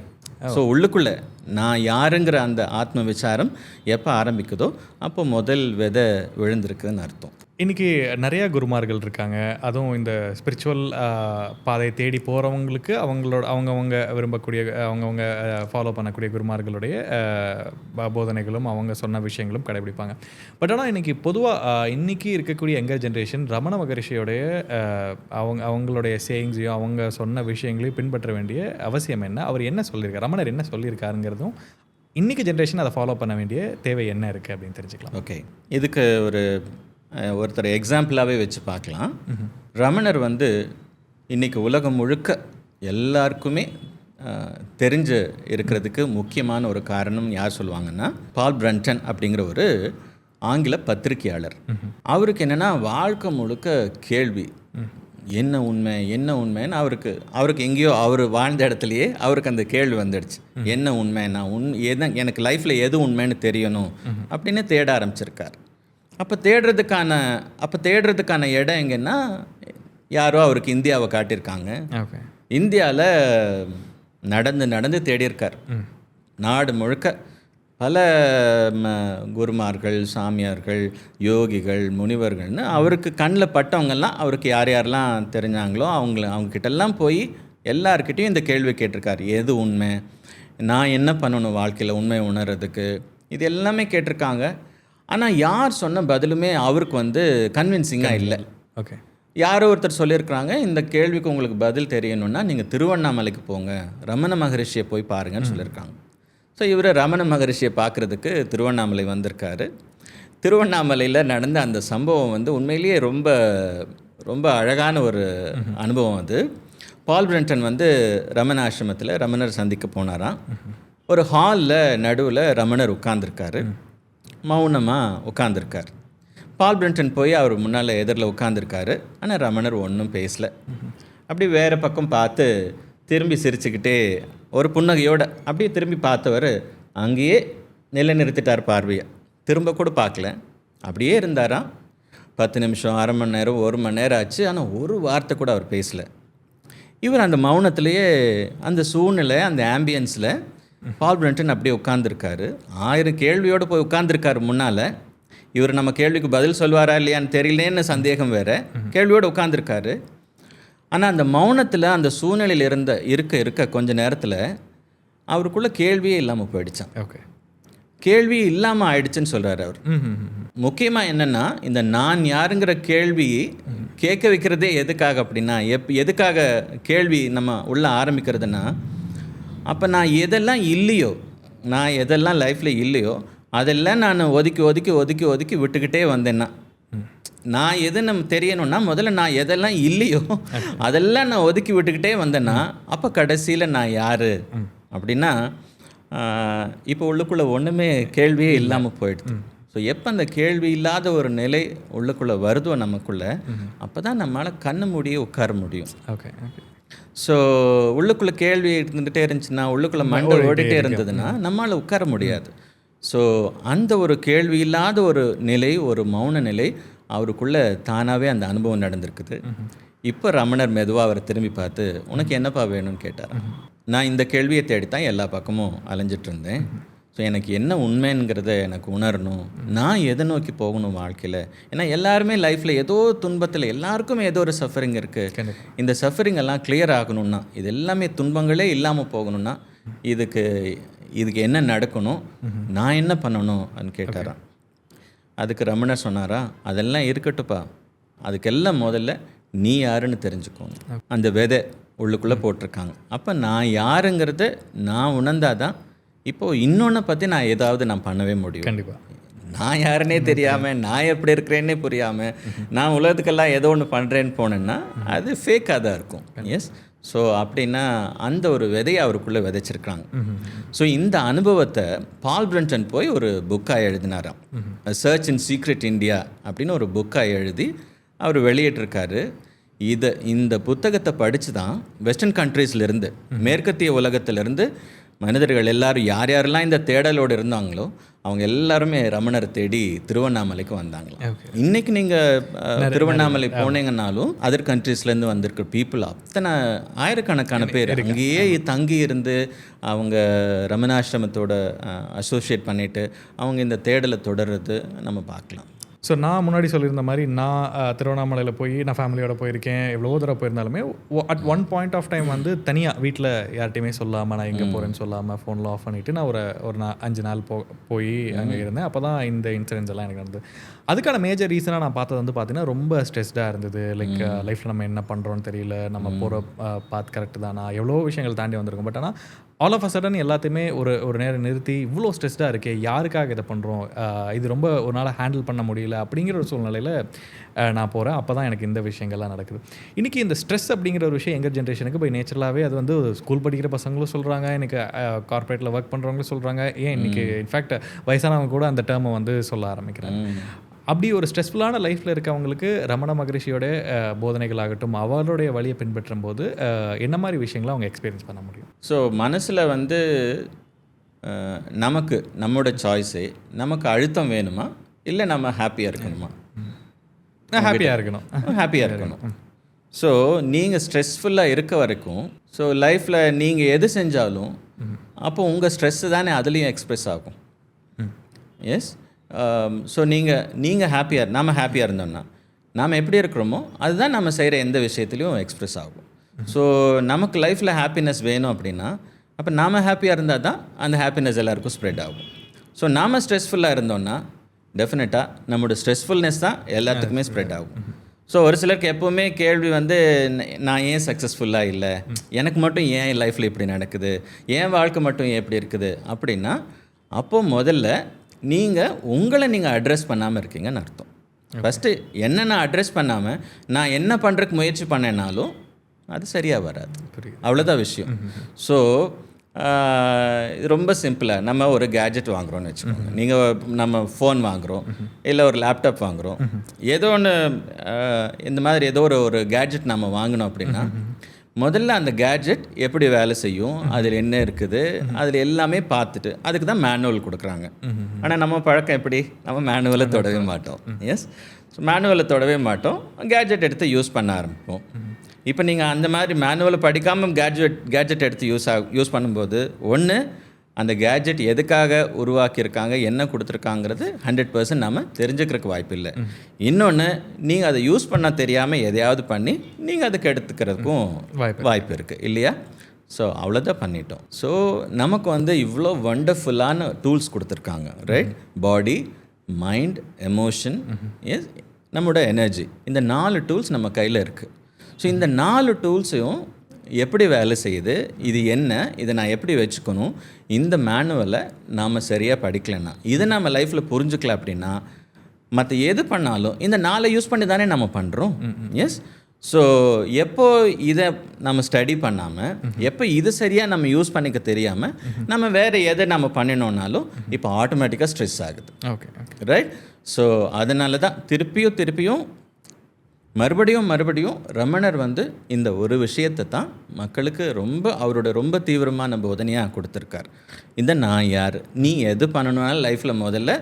Speaker 2: ஸோ உள்ளுக்குள்ளே நான் யாருங்கிற அந்த ஆத்ம விசாரம் எப்போ ஆரம்பிக்குதோ அப்போ முதல் விதை விழுந்திருக்குன்னு அர்த்தம்.
Speaker 1: இன்றைக்கி நிறையா குருமார்கள் இருக்காங்க. அதுவும் இந்த ஸ்பிரிச்சுவல் பாதையை தேடி போகிறவங்களுக்கு அவங்கவுங்க விரும்பக்கூடிய, அவங்கவுங்க ஃபாலோ பண்ணக்கூடிய குருமார்களுடைய போதனைகளும் அவங்க சொன்ன விஷயங்களும் கடைபிடிப்பாங்க. பட் ஆனால் இன்றைக்கி பொதுவாக இன்றைக்கி இருக்கக்கூடிய யங்கர் ஜென்ரேஷன் ரமண மகரிஷியோடைய அவங்களுடைய சேயிங்ஸையும் அவங்க சொன்ன விஷயங்களையும் பின்பற்ற வேண்டிய அவசியம் என்ன, அவர் என்ன சொல்லியிருக்காரு, ரமணர் என்ன சொல்லியிருக்காருங்கிறதும் இன்றைக்கி ஜென்ரேஷன் அதை ஃபாலோ பண்ண வேண்டிய தேவை என்ன இருக்குது அப்படின்னு தெரிஞ்சுக்கலாம்.
Speaker 2: ஓகே, இதுக்கு ஒருத்தர் எக்ஸாம்பிளாகவே வச்சு பார்க்கலாம். ரமணர் வந்து இன்றைக்கி உலகம் முழுக்க எல்லாருக்குமே தெரிஞ்சு இருக்கிறதுக்கு முக்கியமான ஒரு காரணம் யார் சொல்லுவாங்கன்னா, பால் பிரண்டன் அப்படிங்கிற ஒரு ஆங்கில பத்திரிகையாளர். அவருக்கு என்னென்னா வாழ்க்கை முழுக்க கேள்வி, என்ன உண்மைன்னு அவருக்கு எங்கேயோ அவர் வாழ்ந்த இடத்துலையே அவருக்கு அந்த கேள்வி வந்துடுச்சு. என்ன உண்மை, எனக்கு லைஃப்பில் எது உண்மைன்னு தெரியணும் அப்படின்னு தேட ஆரம்பிச்சிருக்கார். அப்போ தேடுறதுக்கான இடம் எங்கன்னா, யாரோ அவருக்கு இந்தியாவை காட்டியிருக்காங்க. இந்தியாவில் நடந்து தேடியிருக்கார். நாடு முழுக்க பல குருமார்கள், சாமியார்கள், யோகிகள், முனிவர்கள்னு அவருக்கு கண்ணில் பட்டவங்கெல்லாம் அவருக்கு யாரெல்லாம் தெரிஞ்சாங்களோ அவங்கக்கிட்டெல்லாம் போய் எல்லார்கிட்டையும் இந்த கேள்வி கேட்டிருக்கார். எது உண்மை, நான் என்ன பண்ணணும் வாழ்க்கையில் உண்மை உணர்றதுக்கு, இது எல்லாமே கேட்டிருக்காங்க. ஆனால் யார் சொன்ன பதிலுமே அவருக்கு வந்து கன்வின்சிங்காக இல்லை.
Speaker 1: ஓகே,
Speaker 2: யாரோ ஒருத்தர் சொல்லியிருக்கிறாங்க, இந்த கேள்விக்கு உங்களுக்கு பதில் தெரியணுன்னா நீங்கள் திருவண்ணாமலைக்கு போங்க, ரமண மகரிஷியை போய் பாருங்கன்னு சொல்லியிருக்காங்க. ஸோ இவர் ரமண மகரிஷியை பார்க்குறதுக்கு திருவண்ணாமலை வந்திருக்காரு. திருவண்ணாமலையில் நடந்த அந்த சம்பவம் வந்து உண்மையிலேயே ரொம்ப ரொம்ப அழகான ஒரு அனுபவம். அது பால் பிரண்டன் வந்து ரமண ஆசிரமத்தில் ரமணர் சந்திக்க போனாராம். ஒரு ஹாலில் நடுவில் ரமணர் உட்கார்ந்துருக்காரு, மௌனமாக உட்கார்ந்துருக்கார். பால் பிரண்டன் போய் அவர் முன்னால் எதிரில் உட்கார்ந்துருக்காரு. ஆனால் ரமணர் ஒன்றும் பேசலை. அப்படி வேறு பக்கம் பார்த்து திரும்பி சிரிச்சுக்கிட்டே ஒரு புன்னகையோடு அப்படியே திரும்பி பார்த்தவர் அங்கேயே நிலைநிறுத்திட்டார் பார்வையை. திரும்ப கூட பார்க்கல, அப்படியே இருந்தாராம். 10 நிமிஷம், அரை மணி நேரம், 1 மணி நேரம் ஆச்சு. ஆனால் ஒரு வார்த்தை கூட அவர் பேசலை. இவர் அந்த மௌனத்திலேயே, அந்த சூழ்நிலை, அந்த ஆம்பியன்ஸில் பால் பிரண்டன் அப்படியே உட்கார்ந்துருக்காரு. 1000 கேள்வியோடு போய் உட்கார்ந்துருக்காரு முன்னால். இவர் நம்ம கேள்விக்கு பதில் சொல்வாரா இல்லையான்னு தெரியலேன்னு சந்தேகம் வேறு. கேள்வியோடு உட்கார்ந்துருக்காரு. ஆனால் அந்த மௌனத்தில், அந்த சூழ்நிலையில் இருக்க கொஞ்ச நேரத்தில் அவருக்குள்ளே கேள்வியே இல்லாமல் போயிடுச்சான்.
Speaker 1: ஓகே,
Speaker 2: கேள்வி இல்லாமல் ஆயிடுச்சுன்னு சொல்கிறார் அவர். முக்கியமாக என்னென்னா இந்த நான் யாருங்கிற கேள்வி கேட்க வைக்கிறதே எதுக்காக அப்படின்னா, எதுக்காக கேள்வி நம்ம உள்ள ஆரம்பிக்கிறதுனா, அப்போ நான் எதெல்லாம் இல்லையோ, நான் எதெல்லாம் லைஃப்பில் இல்லையோ அதெல்லாம் நான் ஒதுக்கி ஒதுக்கி ஒதுக்கி ஒதுக்கி விட்டுக்கிட்டே வந்தேன்னா, நான் எது நம்ம தெரியணும்னா முதல்ல நான் எதெல்லாம் இல்லையோ அதெல்லாம் நான் ஒதுக்கி விட்டுக்கிட்டே வந்தேன்னா, அப்போ கடைசியில் நான் யார் அப்படின்னா, இப்போ உள்ளுக்குள்ளே ஒன்றுமே கேள்வியே இல்லாமல் போயிடுது. ஸோ எப்போ அந்த கேள்வி இல்லாத ஒரு நிலை உள்ளுக்குள்ளே வருதோ நமக்குள்ளே, அப்போ தான் நம்மளால் கண்ணு மூடியே உட்கார முடியும்.
Speaker 1: Okay okay.
Speaker 2: ஸோ உள்ளுக்குள்ளே கேள்வி இருந்துகிட்டே இருந்துச்சுன்னா, உள்ளுக்குள்ளே மண்டை ஓடிட்டே இருந்ததுன்னா நம்மளால் உட்கார முடியாது. ஸோ அந்த ஒரு கேள்வி இல்லாத ஒரு நிலை, ஒரு மௌன நிலை அவருக்குள்ளே தானாகவே அந்த அனுபவம் நடந்திருக்குது. இப்போ ரமணர் மெதுவாக அவரை திரும்பி பார்த்து, உனக்கு என்னப்பா வேணும்னு கேட்டார். நான் இந்த கேள்வியை தேடித்தான் எல்லா பக்கமும் அலைஞ்சிட்டு இருந்தேன். ஸோ எனக்கு என்ன உண்மைங்கிறத எனக்கு உணரணும், நான் எதை நோக்கி போகணும் வாழ்க்கையில். ஏன்னா எல்லாருமே லைஃப்பில் ஏதோ துன்பத்தில் எல்லாருக்கும் ஏதோ ஒரு சஃபரிங் இருக்குது. இந்த சஃபரிங் எல்லாம் கிளியர் ஆகணும்னா, இது எல்லாமே துன்பங்களே இல்லாமல் போகணும்னா இதுக்கு என்ன நடக்கணும், நான் என்ன பண்ணணும் அப்படின்னு கேட்டாராம். அதுக்கு ரமணர் சொன்னாரா, அதெல்லாம் இருக்கட்டுப்பா, அதுக்கெல்லாம் முதல்ல நீ யாருன்னு தெரிஞ்சுக்கோங்க. அந்த விதை உள்ளுக்குள்ளே போட்டிருக்காங்க. அப்போ நான் யாருங்கிறத நான் உணர்ந்தாதான் இப்போது இன்னொன்று பற்றி நான் ஏதாவது நான் பண்ணவே முடியும்.
Speaker 1: கண்டிப்பாக.
Speaker 2: நான் யாருன்னே தெரியாமல், நான் எப்படி இருக்கிறேன்னே புரியாமல், நான் உலகத்துக்கெல்லாம் ஏதோ ஒன்று பண்ணுறேன்னு போனேன்னா அது ஃபேக்காக தான் இருக்கும். எஸ். ஸோ அப்படின்னா அந்த ஒரு விதையை அவருக்குள்ளே விதைச்சிருக்காங்க. ஸோ இந்த அனுபவத்தை பால் பிரண்டன் போய் ஒரு புக்காக எழுதினாராம். சர்ச் இன் சீக்ரெட் இந்தியா அப்படின்னு ஒரு புக்காக எழுதி அவர் வெளியிட்டிருக்காரு. இந்த புத்தகத்தை படித்து தான் வெஸ்டர்ன் கண்ட்ரீஸ்லேருந்து, மேற்கத்திய உலகத்திலேருந்து மனிதர்கள் எல்லாரும் யாரெல்லாம் இந்த தேடலோடு இருந்தாங்களோ அவங்க எல்லாருமே ரமணரை தேடி திருவண்ணாமலைக்கு வந்தாங்களாம். இன்றைக்கி நீங்கள் திருவண்ணாமலை போனீங்கன்னாலும் அதர் கண்ட்ரீஸ்லேருந்து வந்திருக்க பீப்புள் அத்தனை ஆயிரக்கணக்கான பேர் அங்கேயே தங்கி இருந்து அவங்க ரமணாசிரமத்தோட அசோசியேட் பண்ணிவிட்டு அவங்க இந்த தேடலை தொடர்றது நம்ம பார்க்கலாம்.
Speaker 1: ஸோ நான் முன்னாடி சொல்லியிருந்த மாதிரி நான் திருவண்ணாமலையில் போய் நான் ஃபேமிலியோட போயிருக்கேன். எவ்வளோ தூரம் போயிருந்தாலுமே at one point of time வந்து தனியாக வீட்டில் யார்ட்டையுமே சொல்லாமல், நான் எங்கே போகிறேன்னு சொல்லாமல் ஃபோனில் ஆஃப் பண்ணிவிட்டு நான் ஒரு 5 நாள் போய் அங்கே இருந்தேன். அப்போ தான் இந்த இன்சிடென்ட்ஸ் எல்லாம் எனக்கு நடந்தது. அதுக்கான மேஜர் ரீசனாக நான் பார்த்தது வந்து பார்த்தீங்கன்னா, ரொம்ப ஸ்ட்ரெஸ்டாக இருந்தது. லைக் லைஃப்பில் நம்ம என்ன பண்ணுறோன்னு தெரியல, நம்ம போகிற பாத் கரெக்டு தானா, எவ்வளோ விஷயங்கள் தாண்டி வந்திருக்கும். பட் ஆனால் ஆல் ஆஃப் அ சடன் எல்லாத்தையுமே ஒரு நேரம் நிறுத்தி, இவ்வளோ ஸ்ட்ரெஸ்டாக இருக்கே, யாருக்காக இதை பண்ணுறோம், இது ரொம்ப ஒரு நாள் ஹேண்டில் பண்ண முடியல அப்படிங்கிற ஒரு சூழ்நிலையில் நான் போகிறேன். அப்போ தான் எனக்கு இந்த விஷயங்கள்லாம் நடக்குது. இன்றைக்கி இந்த ஸ்ட்ரெஸ் அப்படிங்கிற ஒரு விஷயம் எங்கள் ஜென்ரேஷனுக்கு பை நேச்சுரலாகவே அது வந்து ஸ்கூல் படிக்கிற பசங்களும் சொல்கிறாங்க, எனக்கு கார்ப்பரேட்டில் ஒர்க் பண்ணுறவங்களும் சொல்கிறாங்க, ஏன் இன்றைக்கி இன்ஃபேக்ட் வயசானவங்க கூட அந்த டேர்மை வந்து சொல்ல ஆரம்பிக்கிறாங்க. அப்படி ஒரு ஸ்ட்ரெஸ்ஃபுல்லான லைஃப்பில் இருக்கவங்களுக்கு ரமண மகரிஷியோட போதனைகளாகட்டும், அவருடைய வழியை பின்பற்றும் போது என்ன மாதிரி விஷயங்களை அவங்க எக்ஸ்பீரியன்ஸ் பண்ண முடியும்?
Speaker 2: ஸோ மனசில் வந்து நமக்கு நம்மளோட சாய்ஸே, நமக்கு அழுத்தம் வேணுமா இல்லை நம்ம ஹாப்பியாக இருக்கணுமா?
Speaker 1: ஹாப்பியாக இருக்கணும்.
Speaker 2: ஹாப்பியாக இருக்கணும். ஸோ நீங்கள் ஸ்ட்ரெஸ்ஃபுல்லாக இருக்க வரைக்கும், ஸோ லைஃப்பில் நீங்கள் எது செஞ்சாலும் அப்போ உங்கள் ஸ்ட்ரெஸ்ஸு தானே அதுலேயும் எக்ஸ்ப்ரெஸ் ஆகும். எஸ். ஸோ நீங்கள் ஹாப்பியாக, நாம் ஹாப்பியாக இருந்தோம்னா நாம் எப்படி இருக்கிறோமோ அதுதான் நம்ம செய்கிற எந்த விஷயத்துலையும் எக்ஸ்ப்ரெஸ் ஆகும். ஸோ நமக்கு லைஃப்பில் ஹாப்பினஸ் வேணும் அப்படின்னா அப்போ நாம் ஹாப்பியாக இருந்தால் தான் அந்த ஹாப்பினஸ் எல்லாருக்கும் ஸ்ப்ரெட் ஆகும். ஸோ நாம் ஸ்ட்ரெஸ்ஃபுல்லாக இருந்தோம்னா டெஃபினட்டாக நம்மளோட ஸ்ட்ரெஸ்ஃபுல்னஸ் தான் எல்லாத்துக்குமே ஸ்ப்ரெட் ஆகும். ஸோ ஒரு சிலருக்கு எப்போவுமே கேள்வி வந்து, நான் ஏன் சக்ஸஸ்ஃபுல்லாக இல்லை, எனக்கு மட்டும் ஏன் லைஃப்பில் இப்படி நடக்குது, என் வாழ்க்கை மட்டும் ஏன் இப்படி இருக்குது அப்படின்னா, அப்போது முதல்ல உங்களை நீங்கள் அட்ரஸ் பண்ணாமல் இருக்கீங்கன்னு அர்த்தம். ஃபஸ்ட்டு என்ன நான் அட்ரஸ் பண்ணாமல் நான் என்ன பண்ணுறதுக்கு முயற்சி பண்ணேனாலும் அது சரியாக வராது. அவ்வளோதான் விஷயம். ஸோ இது ரொம்ப சிம்பிளாக, நம்ம ஒரு கேஜெட் வாங்குகிறோன்னு வச்சுக்கோங்க. நம்ம ஃபோன் வாங்குகிறோம், இல்லை ஒரு லேப்டாப் வாங்குகிறோம், ஏதோ ஒன்று இந்த மாதிரி ஏதோ ஒரு கேஜெட் நம்ம வாங்கினோம் அப்படின்னா முதல்ல அந்த கேஜெட் எப்படி வேலை செய்யும், அதில் என்ன இருக்குது, அதில் எல்லாமே பார்த்துட்டு அதுக்கு தான் மேனுவல் கொடுக்குறாங்க. ஆனால் நம்ம பழக்கம் எப்படி, நம்ம மேனுவலை தொடவே மாட்டோம். எஸ். ஸோ மேனுவலை தொடவே மாட்டோம், கேஜெட் எடுத்து யூஸ் பண்ண ஆரம்பிப்போம். இப்போ நீங்கள் அந்த மாதிரி மேனுவலை படிக்காமல் கேஜெட் எடுத்து யூஸ் பண்ணும்போது, ஒன்று அந்த கேஜெட் எதுக்காக உருவாக்கியிருக்காங்க, என்ன கொடுத்துருக்காங்கிறது 100% நாம் தெரிஞ்சுக்கிறதுக்கு வாய்ப்பு இல்லை. இன்னொன்று, நீங்கள் அதை யூஸ் பண்ண தெரியாமல் எதையாவது பண்ணி நீங்கள் அதுக்கு எடுத்துக்கிறதுக்கும் வாய்ப்பு இருக்குது இல்லையா? ஸோ அவ்வளோதான் பண்ணிட்டோம். ஸோ நமக்கு வந்து இவ்வளோ வண்டர்ஃபுல்லான டூல்ஸ் கொடுத்துருக்காங்க, ரைட்? பாடி, மைண்ட், எமோஷன், எஸ், நம்மளோட எனர்ஜி. இந்த 4 டூல்ஸ் நம்ம கையில் இருக்குது. ஸோ இந்த 4 டூல்ஸையும் எப்படி வேலை செய்யுது, இது என்ன, இதை நான் எப்படி வச்சுக்கணும், இந்த மேனுவலை நாம் சரியாக படிக்கலைன்னா, இதை நம்ம லைஃப்பில் புரிஞ்சுக்கல அப்படின்னா மற்ற எது பண்ணாலும் இந்த 4 யூஸ் பண்ணி தானே நம்ம பண்ணுறோம். எஸ். ஸோ எப்போ இதை நம்ம ஸ்டடி பண்ணாமல், எப்போ இது சரியாக நம்ம யூஸ் பண்ணிக்க தெரியாமல் நம்ம வேறு எதை நம்ம பண்ணினோன்னாலும் இப்போ ஆட்டோமேட்டிக்காக ஸ்ட்ரெஸ் ஆகுது.
Speaker 1: Okay,
Speaker 2: right. ஸோ அதனால தான் திருப்பியும் மறுபடியும் ரமணர் வந்து இந்த ஒரு விஷயத்தை தான் மக்களுக்கு அவரோட ரொம்ப தீவிரமான போதனையாக கொடுத்துருக்கார். இந்த நான் யார், நீ எது பண்ணணும்னாலும் லைஃப்பில் முதல்ல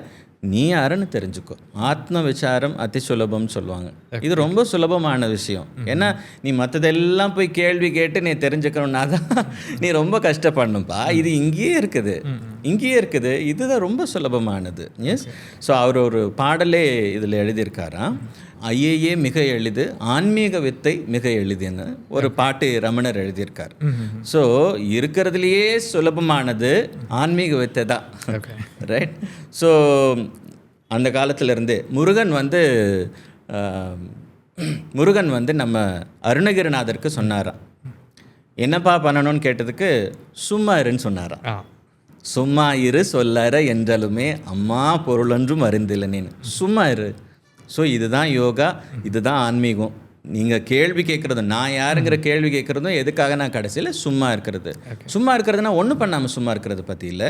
Speaker 2: நீ யாருன்னு தெரிஞ்சுக்கோ. ஆத்ம விசாரம் அதி சுலபம்னு சொல்லுவாங்க. இது ரொம்ப சுலபமான விஷயம். ஏன்னா நீ மற்றதெல்லாம் போய் கேள்வி கேட்டு நீ தெரிஞ்சுக்கணும்னா தான் நீ ரொம்ப கஷ்டப்படணும்ப்பா. இது இங்கேயே இருக்குது. இதுதான் ரொம்ப சுலபமானது. எஸ். ஸோ அவர் ஒரு பாடலே இதில் எழுதியிருக்காராம். ஐஏஏ மிக எளிது, ஆன்மீக வித்தை மிக எளிதுன்னு ஒரு பாட்டு ரமணர் எழுதியிருக்கார். ஸோ இருக்கிறதுலையே சுலபமானது ஆன்மீக வித்தை தான். ரைட். ஸோ அந்த காலத்திலேருந்தே முருகன் வந்து நம்ம அருணகிரிநாதருக்கு சொன்னாராம். என்னப்பா பண்ணணும்னு கேட்டதுக்கு சும்மா இருன்னு சொன்னாராம். சும்மா இரு சொல்லற என்றாலுமே அம்மா பொருளொன்றும் அறிந்தில்லைன்னு. சும்மா இரு. ஸோ இதுதான் யோகா, இதுதான் ஆன்மீகம். நீங்கள் கேள்வி கேட்குறதும், நான் யாருங்கிற கேள்வி கேட்குறதும் எதுக்காக நான் கடைசியில் சும்மா இருக்கிறதுனா ஒன்றும் பண்ணாமல் சும்மா இருக்கிறது பற்றி இல்லை,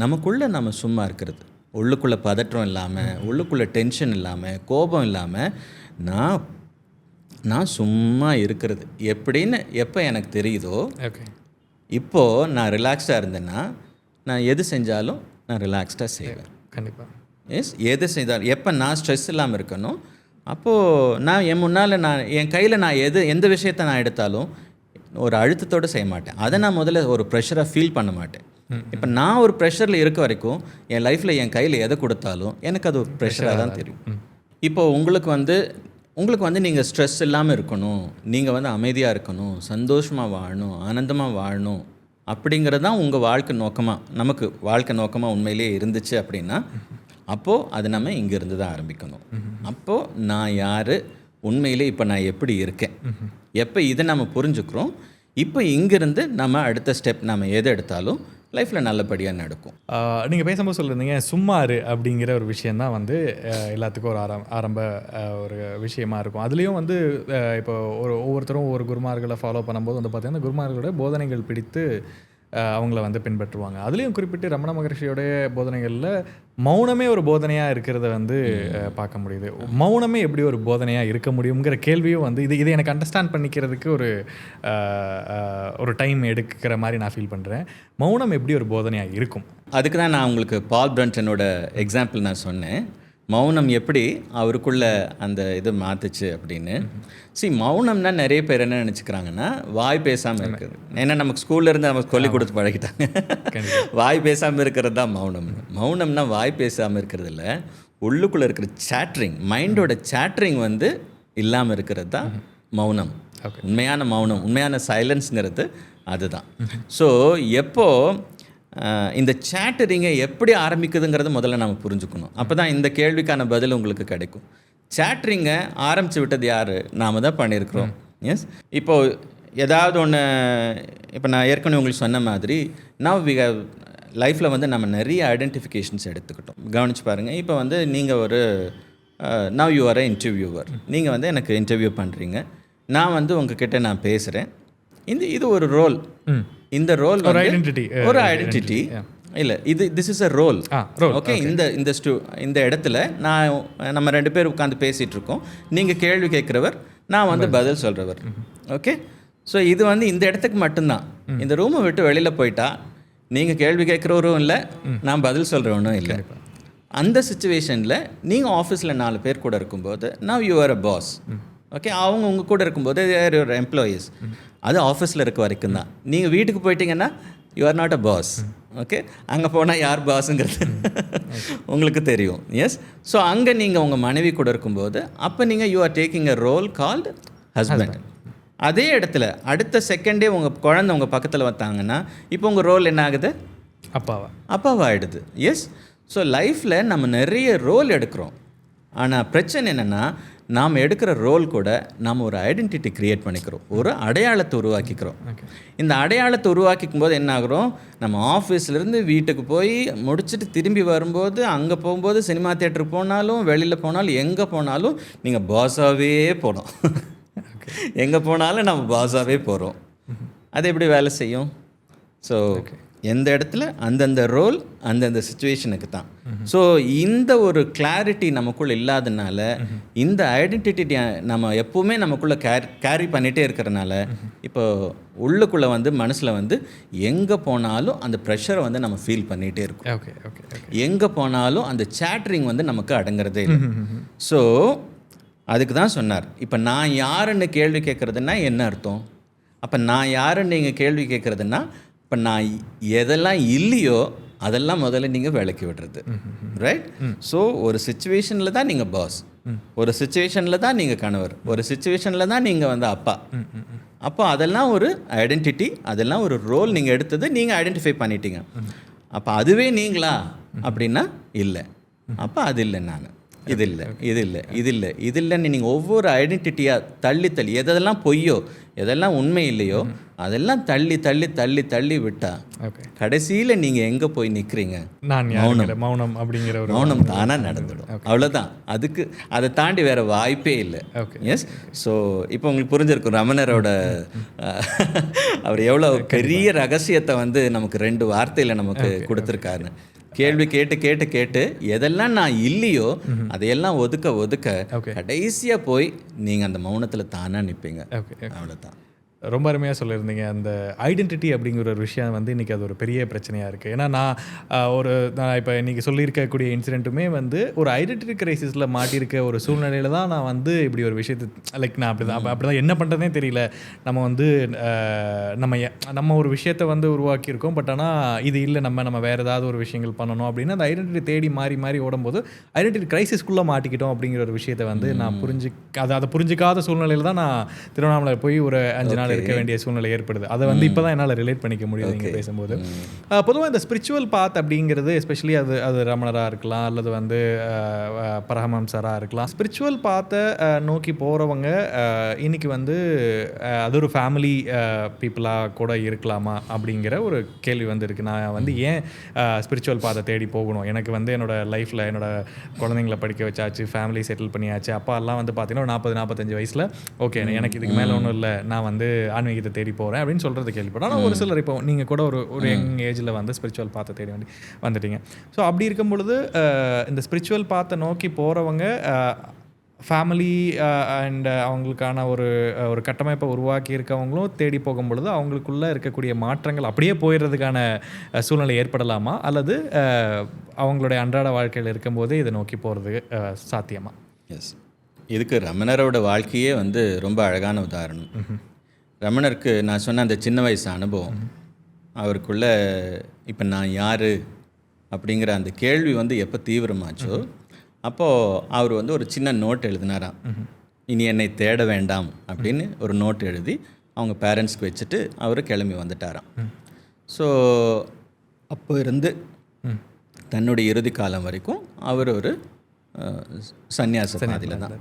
Speaker 2: நமக்குள்ளே நம்ம சும்மா இருக்கிறது, உள்ளுக்குள்ளே பதற்றம் இல்லாமல், உள்ளுக்குள்ளே டென்ஷன் இல்லாமல், கோபம் இல்லாமல் நான் சும்மா இருக்கிறது எப்படின்னு எப்போ எனக்கு தெரியுதோ, இப்போது நான் ரிலாக்ஸ்டாக இருந்தேன்னா நான் எது செஞ்சாலும் நான் ரிலாக்ஸ்டாக செய்வேன்.
Speaker 1: கண்டிப்பாக.
Speaker 2: எஸ். எது செய்தாலும் எப்போ நான் ஸ்ட்ரெஸ் இல்லாமல் இருக்கணும், அப்போது நான் என் கையில் நான் எந்த விஷயத்தை நான் எடுத்தாலும் ஒரு அழுத்தத்தோடு செய்ய மாட்டேன். அதை நான் முதல்ல ஒரு ப்ரெஷராக ஃபீல் பண்ண மாட்டேன். இப்போ நான் ஒரு ப்ரெஷரில் இருக்க வரைக்கும் என் லைஃப்பில் என் கையில் எதை கொடுத்தாலும் எனக்கு அது ஒரு ப்ரெஷராக தான் தெரியும். இப்போது உங்களுக்கு வந்து நீங்கள் ஸ்ட்ரெஸ் இல்லாமல் இருக்கணும், நீங்கள் வந்து அமைதியாக இருக்கணும், சந்தோஷமாக வாழணும், ஆனந்தமாக வாழணும் அப்படிங்கிறது தான் உங்கள் நமக்கு வாழ்க்கை நோக்கமாக உண்மையிலேயே இருந்துச்சு அப்படின்னா அப்போது அது நம்ம இங்கேருந்து தான் ஆரம்பிக்கணும். அப்போது நான் யார், உண்மையிலே இப்போ நான் எப்படி இருக்கேன், எப்போ இதை நம்ம புரிஞ்சுக்கிறோம், இப்போ இங்கேருந்து நம்ம அடுத்த ஸ்டெப் நம்ம எது எடுத்தாலும் லைஃப்பில் நல்லபடியாக நடக்கும்.
Speaker 1: நீங்கள் பேசும்போது சொல்லியிருந்தீங்க சும்மாரு அப்படிங்கிற ஒரு விஷயந்தான் வந்து எல்லாத்துக்கும் ஒரு ஆரம்ப ஒரு விஷயமா இருக்கும். அதுலேயும் வந்து இப்போ ஒவ்வொருத்தரும் ஒவ்வொரு குருமார்களை ஃபாலோ பண்ணும்போது வந்து பார்த்திங்கன்னா குருமார்களோட போதனைகள் பிடித்து அவங்கள வந்து பின்பற்றுவாங்க. அதுலேயும் குறிப்பிட்டு ரமண மகரிஷியோடைய போதனைகளில் மௌனமே ஒரு போதனையாக இருக்கிறத வந்து பார்க்க முடியுது. மௌனமே எப்படி ஒரு போதனையாக இருக்க முடியுங்கிற கேள்வியும் வந்து இதை எனக்கு அண்டர்ஸ்டாண்ட் பண்ணிக்கிறதுக்கு ஒரு டைம் எடுக்கிற மாதிரி நான் ஃபீல் பண்ணுறேன். மௌனம் எப்படி ஒரு போதனையாக இருக்கும்?
Speaker 2: அதுக்கு தான் நான் உங்களுக்கு பால் பிரண்டனோட எக்ஸாம்பிள் நான் சொன்னேன். மௌனம் எப்படி அவருக்குள்ள அந்த இது மாற்றுச்சு அப்படின்னு. மௌனம்னா நிறைய பேர் என்ன நினச்சிக்கிறாங்கன்னா வாய் பேசாமல் இருக்குது. ஏன்னா நமக்கு ஸ்கூல்லேருந்து நமக்கு சொல்லிக் கொடுத்து பழகிட்டாங்க வாய் பேசாமல் இருக்கிறது தான் மௌனம்னா வாய் பேசாமல் இருக்கிறது இல்லை, உள்ளுக்குள்ளே இருக்கிற சேட்ரிங், மைண்டோட சேட்ரிங் வந்து இல்லாமல் இருக்கிறது தான் மௌனம். உண்மையான மௌனம், உண்மையான சைலன்ஸுங்கிறது அதுதான். ஸோ எப்போது இந்த சேட்டரிங்கை எப்படி ஆரம்பிக்குதுங்கிறத முதல்ல நம்ம புரிஞ்சுக்கணும். அப்போ தான் இந்த கேள்விக்கான பதில் உங்களுக்கு கிடைக்கும். சேட்டரிங்கை ஆரம்பித்து விட்டது யார்? நாம் தான் பண்ணியிருக்கிறோம். எஸ். இப்போது ஏதாவது ஒன்று, இப்போ நான் ஏற்கனவே உங்களுக்கு சொன்ன மாதிரி லைஃப்பில் வந்து நம்ம நிறைய ஐடென்டிஃபிகேஷன்ஸ் எடுத்துக்கிட்டோம். கவனித்து பாருங்கள். இப்போ வந்து நீங்கள் now you are a interviewer. நீங்கள் வந்து எனக்கு இன்டர்வியூ பண்ணுறீங்க, நான் வந்து உங்ககிட்ட நான் பேசுகிறேன். இது ஒரு ரோல். இந்த ரோல் ஒரு ஐடென்டிட்டி இல்லை, this is a role. Okay. இந்த இடத்துல நம்ம 2 பேர் உட்காந்து பேசிகிட்டு இருக்கோம். நீங்கள் கேள்வி கேட்குறவர், நான் வந்து பதில் சொல்கிறவர். ஓகே. ஸோ இது வந்து இந்த இடத்துக்கு மட்டும்தான். இந்த ரூமை விட்டு வெளியில் போயிட்டா நீங்கள் கேள்வி கேட்குறவரும் இல்லை, நான் பதில் சொல்கிறவனும் இல்லை. அந்த சுச்சுவேஷனில் நீங்கள் ஆஃபீஸில் 4 பேர் கூட இருக்கும்போது now you are a boss. Okay. அவங்க உங்கள் கூட இருக்கும்போது தேர் யுவர் எம்ப்ளாயீஸ். அது ஆஃபீஸில் இருக்க வரைக்கும் தான். நீங்கள் வீட்டுக்கு போயிட்டீங்கன்னா you are not a boss. Okay. அங்கே போனால் யார் பாஸுங்கிறது உங்களுக்கு தெரியும். எஸ். ஸோ அங்கே நீங்கள் உங்கள் மனைவி கூட இருக்கும்போது அப்போ நீங்கள் you are taking a role called husband. அதே இடத்துல அடுத்த செகண்டே உங்கள் குழந்தை உங்கள் பக்கத்தில் வந்தாங்கன்னா இப்போ உங்கள் ரோல் என்ன ஆகுது? அப்பாவா ஆகிடுது. எஸ். ஸோ லைஃப்பில் நம்ம நிறைய ரோல் எடுக்கிறோம். ஆனால் பிரச்சனை என்னென்னா, நாம் எடுக்கிற ரோல் கூட நாம் ஒரு ஐடென்டிட்டி க்ரியேட் பண்ணிக்கிறோம், ஒரு அடையாளத்தை உருவாக்கிக்கிறோம். இந்த அடையாளத்தை உருவாக்கிக்கும் போது என்ன ஆகிறோம், நம்ம ஆஃபீஸ்லேருந்து வீட்டுக்கு போய் முடிச்சுட்டு திரும்பி வரும்போது, அங்கே போகும்போது சினிமா தியேட்டருக்கு போனாலும் வெளியில் போனாலும் எங்கே போனாலும் நீங்கள் பாஸாகவே போனோம். எங்கே போனாலும் நம்ம பாஸாகவே போகிறோம். அது எப்படி வேலை செய்யும்? ஸோ எந்த இடத்துல அந்தந்த ரோல் அந்தந்த சுச்சுவேஷனுக்கு தான். ஸோ இந்த ஒரு கிளாரிட்டி நமக்குள்ளே இல்லாதனால, இந்த ஐடென்டிட்டி நம்ம எப்போவுமே நமக்குள்ளே கேரி பண்ணிகிட்டே இருக்கிறனால, இப்போ உள்ளுக்குள்ளே வந்து மனசில் வந்து எங்கே போனாலும் அந்த ப்ரெஷரை வந்து நம்ம ஃபீல் பண்ணிகிட்டே இருக்கோம். எங்கே போனாலும் அந்த சேட்டரிங் வந்து நமக்கு அடங்குறதே இல்லை. ஸோ அதுக்கு தான் சொன்னார், இப்போ நான் யாருன்னு கேள்வி கேட்குறதுன்னா என்ன அர்த்தம்? அப்போ நான் யாருன்னு நீங்கள் கேள்வி கேட்குறதுன்னா, இப்போ நான் எதெல்லாம் இல்லையோ அதெல்லாம் முதல்ல நீங்கள் விளக்கி விடுறது, ரைட்? ஸோ ஒரு சுச்சுவேஷனில் தான் நீங்கள் பாஸ், ஒரு சுச்சுவேஷனில் தான் நீங்கள் கணவர், ஒரு சுச்சுவேஷனில் தான் நீங்கள் வந்து அப்பா. அப்போ அதெல்லாம் ஒரு ஐடென்டிட்டி, அதெல்லாம் ஒரு ரோல் நீங்கள் எடுத்தது, நீங்கள் ஐடென்டிஃபை பண்ணிட்டீங்க. அப்போ அதுவே நீங்களா அப்படின்னா இல்லை. அப்போ அது இல்லை, நான் இது இல்லை, இது இல்லை, இது இல்லை, இது இல்லைன்னு நீங்கள் ஒவ்வொரு ஐடென்டிட்டியாக தள்ளி எதெல்லாம் பொய்யோ எதெல்லாம் உண்மை இல்லையோ அதெல்லாம் தள்ளி தள்ளி தள்ளி தள்ளி விட்டா கடைசியில் நீங்கள் எங்கே போய் நிற்கிறீங்க?
Speaker 1: மௌனம் அப்படிங்கிற ஒரு
Speaker 2: மௌனம் தானாக நடந்துடும், அவ்வளோதான். அதுக்கு அதை தாண்டி வேறு வாய்ப்பே இல்லை. எஸ். ஸோ இப்போ உங்களுக்கு புரிஞ்சிருக்கும் ரமணரோட அவர் எவ்வளோ பெரிய ரகசியத்தை வந்து நமக்கு 2 வார்த்தையில் நமக்கு கொடுத்துருக்காருன்னு. கேள்வி கேட்டு கேட்டு கேட்டு எதெல்லாம் நான் இல்லையோ அதையெல்லாம் ஒதுக்க கடைசியாக போய் நீங்கள் அந்த மௌனத்தில் தானாக நிற்பீங்க, அவ்வளோதான்.
Speaker 1: ரொம்ப அருமையாக சொல்லியிருந்தீங்க. அந்த ஐடென்டிட்டி அப்படிங்கிற ஒரு விஷயம் வந்து இன்றைக்கி அது ஒரு பெரிய பிரச்சனையாக இருக்குது. ஏன்னா நான் இப்போ இன்றைக்கி சொல்லியிருக்கக்கூடிய இன்சிடெண்ட்டுமே வந்து ஒரு ஐடென்டிட்டி கிரைசிஸில் மாட்டியிருக்க ஒரு சூழ்நிலையில் தான் நான் வந்து இப்படி ஒரு விஷயத்தை நான் அப்படி தான் என்ன பண்ணுறதே தெரியல. நம்ம வந்து நம்ம ஒரு விஷயத்தை வந்து உருவாக்கியிருக்கோம், பட் ஆனால் இது இல்லை, நம்ம வேறு ஏதாவது ஒரு விஷயங்கள் பண்ணணும் அப்படின்னு அந்த ஐடென்டிட்டி தேடி மாறி ஓடும்போது ஐடென்டிட்டி கிரைசிஸ்குள்ளே மாட்டிக்கிட்டோம் அப்படிங்கிற ஒரு விஷயத்தை வந்து நான் அதை புரிஞ்சிக்காத சூழ்நிலையில் தான் நான் திருவண்ணாமலை போய் ஒரு 5 நாள் இருக்க வேண்டிய சூழ்நிலை ஏற்படுது. அதை வந்து இப்போ தான் என்னால் ரிலேட் பண்ணிக்க முடியுது இங்கே பேசும்போது. பொதுவாக இந்த ஸ்பிரிச்சுவல் பாத் அப்படிங்கிறது எஸ்பெஷலி அது ரமணராக இருக்கலாம் அல்லது வந்து பரமஹம்சராக இருக்கலாம். ஸ்பிரிச்சுவல் பாத்தை நோக்கி போகிறவங்க இன்னைக்கு வந்து அது ஒரு ஃபேமிலி பீப்புளாக கூட இருக்கலாமா அப்படிங்கிற ஒரு கேள்வி வந்து இருக்குது. நான் வந்து ஏன் ஸ்பிரிச்சுவல் பாத்தை தேடி போகணும்? எனக்கு வந்து என்னோடய லைஃப்பில் என்னோடய குழந்தைங்களை படிக்க வச்சாச்சு, ஃபேமிலி செட்டில் பண்ணியாச்சு. அப்பா எல்லாம் வந்து பார்த்தீங்கன்னா 40-45 வயசில் ஓகே எனக்கு இதுக்கு மேலே ஒன்றும் இல்லை, நான் வந்து ஆன்மீகத்தை தேடி போகிறேன் அப்படின்னு சொல்கிறது கேள்விப்பட்டேன். ஆனால் ஒரு சிலர் இப்போ நீங்கள் கூட ஒரு யங் ஏஜில் வந்து ஸ்பிரிச்சுவல் பாத்தை தேடி வந்துட்டீங்க. ஸோ அப்படி இருக்கும் பொழுது இந்த ஸ்பிரிச்சுவல் பாத்தை நோக்கி போகிறவங்க ஃபேமிலி அண்ட் அவங்களுக்கான ஒரு கட்டமைப்பை உருவாக்கி இருக்கவங்களும் தேடி போகும் பொழுது அவங்களுக்குள்ளே இருக்கக்கூடிய மாற்றங்கள் அப்படியே போயிடுறதுக்கான சூழ்நிலை ஏற்படலாமா, அல்லது அவங்களுடைய அன்றாட வாழ்க்கையில் இருக்கும்போதே இதை நோக்கி போகிறது சாத்தியமா?
Speaker 2: எஸ், இதுக்கு ரமணரோட வாழ்க்கையே வந்து ரொம்ப அழகான உதாரணம். ரமணருக்கு நான் சொன்ன அந்த சின்ன வயசு அனுபவம், அவருக்குள்ள இப்போ நான் யார் அப்படிங்கிற அந்த கேள்வி வந்து எப்போ தீவிரமாச்சோ அப்போது அவர் வந்து ஒரு சின்ன நோட் எழுதினாராம். இனி என்னை தேட வேண்டாம் அப்படின்னு ஒரு நோட் எழுதி அவங்க பேரண்ட்ஸ்க்கு வச்சுட்டு அவர் கிளம்பி வந்துட்டாராம். ஸோ அப்போ இருந்து தன்னுடைய இறுதி காலம் வரைக்கும் அவர் ஒரு சன்னியாச பாதையில் தான்,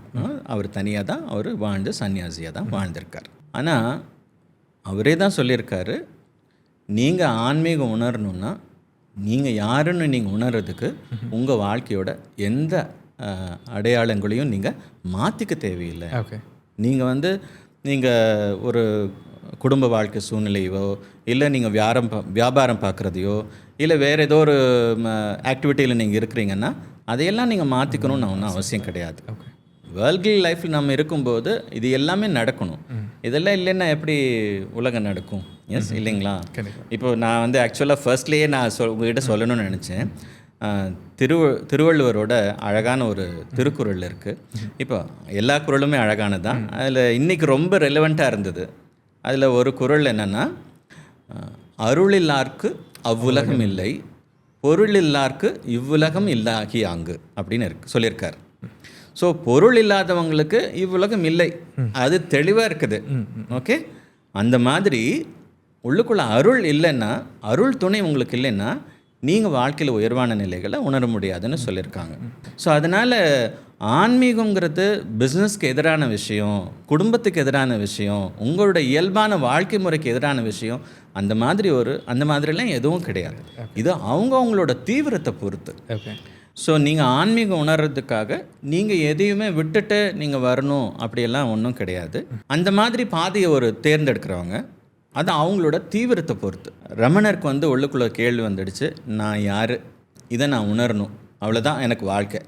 Speaker 2: அவர் தனியாக தான் அவர் வாழ்ந்து சன்னியாசியாக தான் வாழ்ந்திருக்கார். ஆனால் அவரே தான் சொல்லியிருக்காரு, நீங்கள் ஆன்மீகம் உணரணுன்னா நீங்கள் யாருன்னு நீங்கள் உணர்றதுக்கு உங்கள் வாழ்க்கையோட எந்த அடையாளங்களையும் நீங்கள் மாற்றிக்க தேவையில்லை. நீங்கள் ஒரு குடும்ப வாழ்க்கை சூழ்நிலையோ இல்லை நீங்கள் வியாபாரம் பார்க்குறதையோ இல்லை வேறு ஏதோ ஒரு ஆக்டிவிட்டியில் நீங்கள் இருக்கிறீங்கன்னா அதையெல்லாம் நீங்கள் மாற்றிக்கணும்னு ஒன்றும் அவசியம் கிடையாது. வேர்ல்ட்லி லைஃப்பில் நம்ம இருக்கும்போது இது எல்லாமே நடக்கணும். இதெல்லாம் இல்லைன்னா எப்படி உலகம் நடக்கும்? எஸ் இல்லைங்களா? இப்போ நான் வந்து ஆக்சுவலாக ஃபர்ஸ்ட்லேயே நான் உங்கள்கிட்ட சொல்லணும்னு நினச்சேன். திருவள்ளுவரோட அழகான ஒரு திருக்குறள் இருக்குது. இப்போ எல்லா குறளுமே அழகானது தான். அதில் இன்றைக்கி ரொம்ப ரெலவெண்ட்டாக இருந்தது. அதில் ஒரு குறள் என்னென்னா, அருளில்லார்க்கு அவ்வுலகம் இல்லை, பொருள் இல்லார்க்கு இவ்வுலகம் இல்லாகி ஆங்கு அப்படின்னு சொல்லியிருக்கார். ஸோ பொருள் இல்லாதவங்களுக்கு இவ்வுலகம் இல்லை, அது தெளிவாக இருக்குது. ஓகே, அந்த மாதிரி உள்ளுக்குள்ள அருள் இல்லைன்னா, அருள் துணை உங்களுக்கு இல்லைன்னா நீங்கள் வாழ்க்கையில் உயர்வான நிலைகளை உணர முடியாதுன்னு சொல்லியிருக்காங்க. ஸோ அதனால் ஆன்மீகங்கிறது பிஸ்னஸ்க்கு எதிரான விஷயம், குடும்பத்துக்கு எதிரான விஷயம், உங்களோட இயல்பான வாழ்க்கை முறைக்கு எதிரான விஷயம், அந்த மாதிரிலாம் எதுவும் கிடையாது. இது அவங்களோட தீவிரத்தை பொறுத்து.
Speaker 1: ஓகே.
Speaker 2: ஸோ நீங்கள் ஆன்மீகம் உணர்றதுக்காக நீங்கள் எதையுமே விட்டுட்டு நீங்கள் வரணும் அப்படியெல்லாம் ஒன்றும் கிடையாது. அந்த மாதிரி பாதையை தேர்ந்தெடுக்கிறவங்க அது அவங்களோட தீவிரத்தை பொறுத்து. ரமணருக்கு உள்ளுக்குள்ள கேள்வி வந்துடுச்சு, நான் யார், இதை நான் உணரணும், அவ்வளோதான் எனக்கு வாழ்க்கை,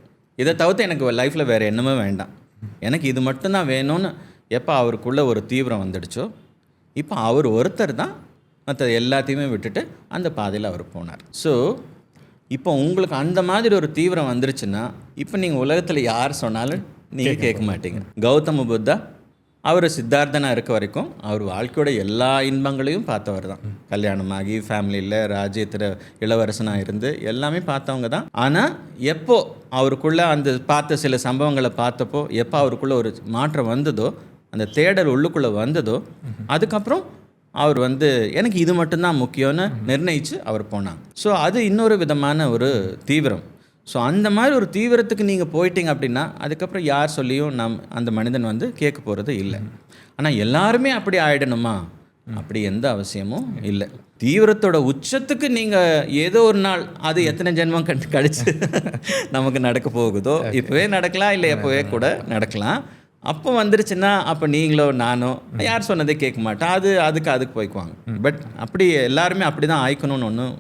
Speaker 2: இதை தவிர்த்து எனக்கு லைஃப்பில் வேறு என்னமே வேண்டாம், எனக்கு இது மட்டும்தான் வேணும்னு எப்போ அவருக்குள்ளே ஒரு தீவிரம் வந்துடுச்சோ, இப்போ அவர் ஒருத்தர் தான் மற்ற எல்லாத்தையுமே விட்டுட்டு அந்த பாதையில் அவர் போனார். ஸோ இப்போ உங்களுக்கு அந்த மாதிரி ஒரு தீவிரம் வந்துருச்சுன்னா இப்போ நீங்கள் உலகத்தில் யார் சொன்னாலும் நீங்கள் கேட்க மாட்டீங்க. கௌதம புத்தா அவர் சித்தார்த்தனாக இருக்க வரைக்கும் அவர் வாழ்க்கையோட எல்லா இன்பங்களையும் பார்த்தவர் தான். கல்யாணமாகி ஃபேமிலியில் ராஜ்யத்தில் இளவரசனாக இருந்து எல்லாமே பார்த்தவங்க தான். ஆனால் எப்போ அவருக்குள்ளே அந்த பார்த்த சில சம்பவங்களை பார்த்தப்போ எப்போ அவருக்குள்ளே ஒரு மாற்றம் வந்ததோ, அந்த தேடல் உள்ளுக்குள்ளே வந்ததோ, அதுக்கப்புறம் அவர் எனக்கு இது மட்டும்தான் முக்கியம்னு நிர்ணயித்து அவர் போனாங்க. ஸோ அது இன்னொரு விதமான ஒரு தீவிரம். ஸோ அந்த மாதிரி ஒரு தீவிரத்துக்கு நீங்கள் போயிட்டீங்க அப்படின்னா அதுக்கப்புறம் யார் சொல்லியும் அந்த மனிதன் கேட்க போகிறது இல்லை. ஆனால் எல்லாருமே அப்படி ஆகிடணுமா? அப்படி எந்த அவசியமும் இல்லை. தீவிரத்தோட உச்சத்துக்கு நீங்கள் ஏதோ ஒரு நாள், அது எத்தனை ஜென்மம் கழிச்சு நமக்கு நடக்க போகுதோ, இப்போவே நடக்கலாம், இல்லை எப்போவே கூட நடக்கலாம். அப்போ வந்துருச்சுன்னா அப்போ நீங்களோ நானோ யார் சொன்னதே கேட்க மாட்டேன், அதுக்கு போய்க்குவாங்க. பட் அப்படி எல்லாருமே அப்படி தான் ஆயிக்கணும்னு ஒன்றும்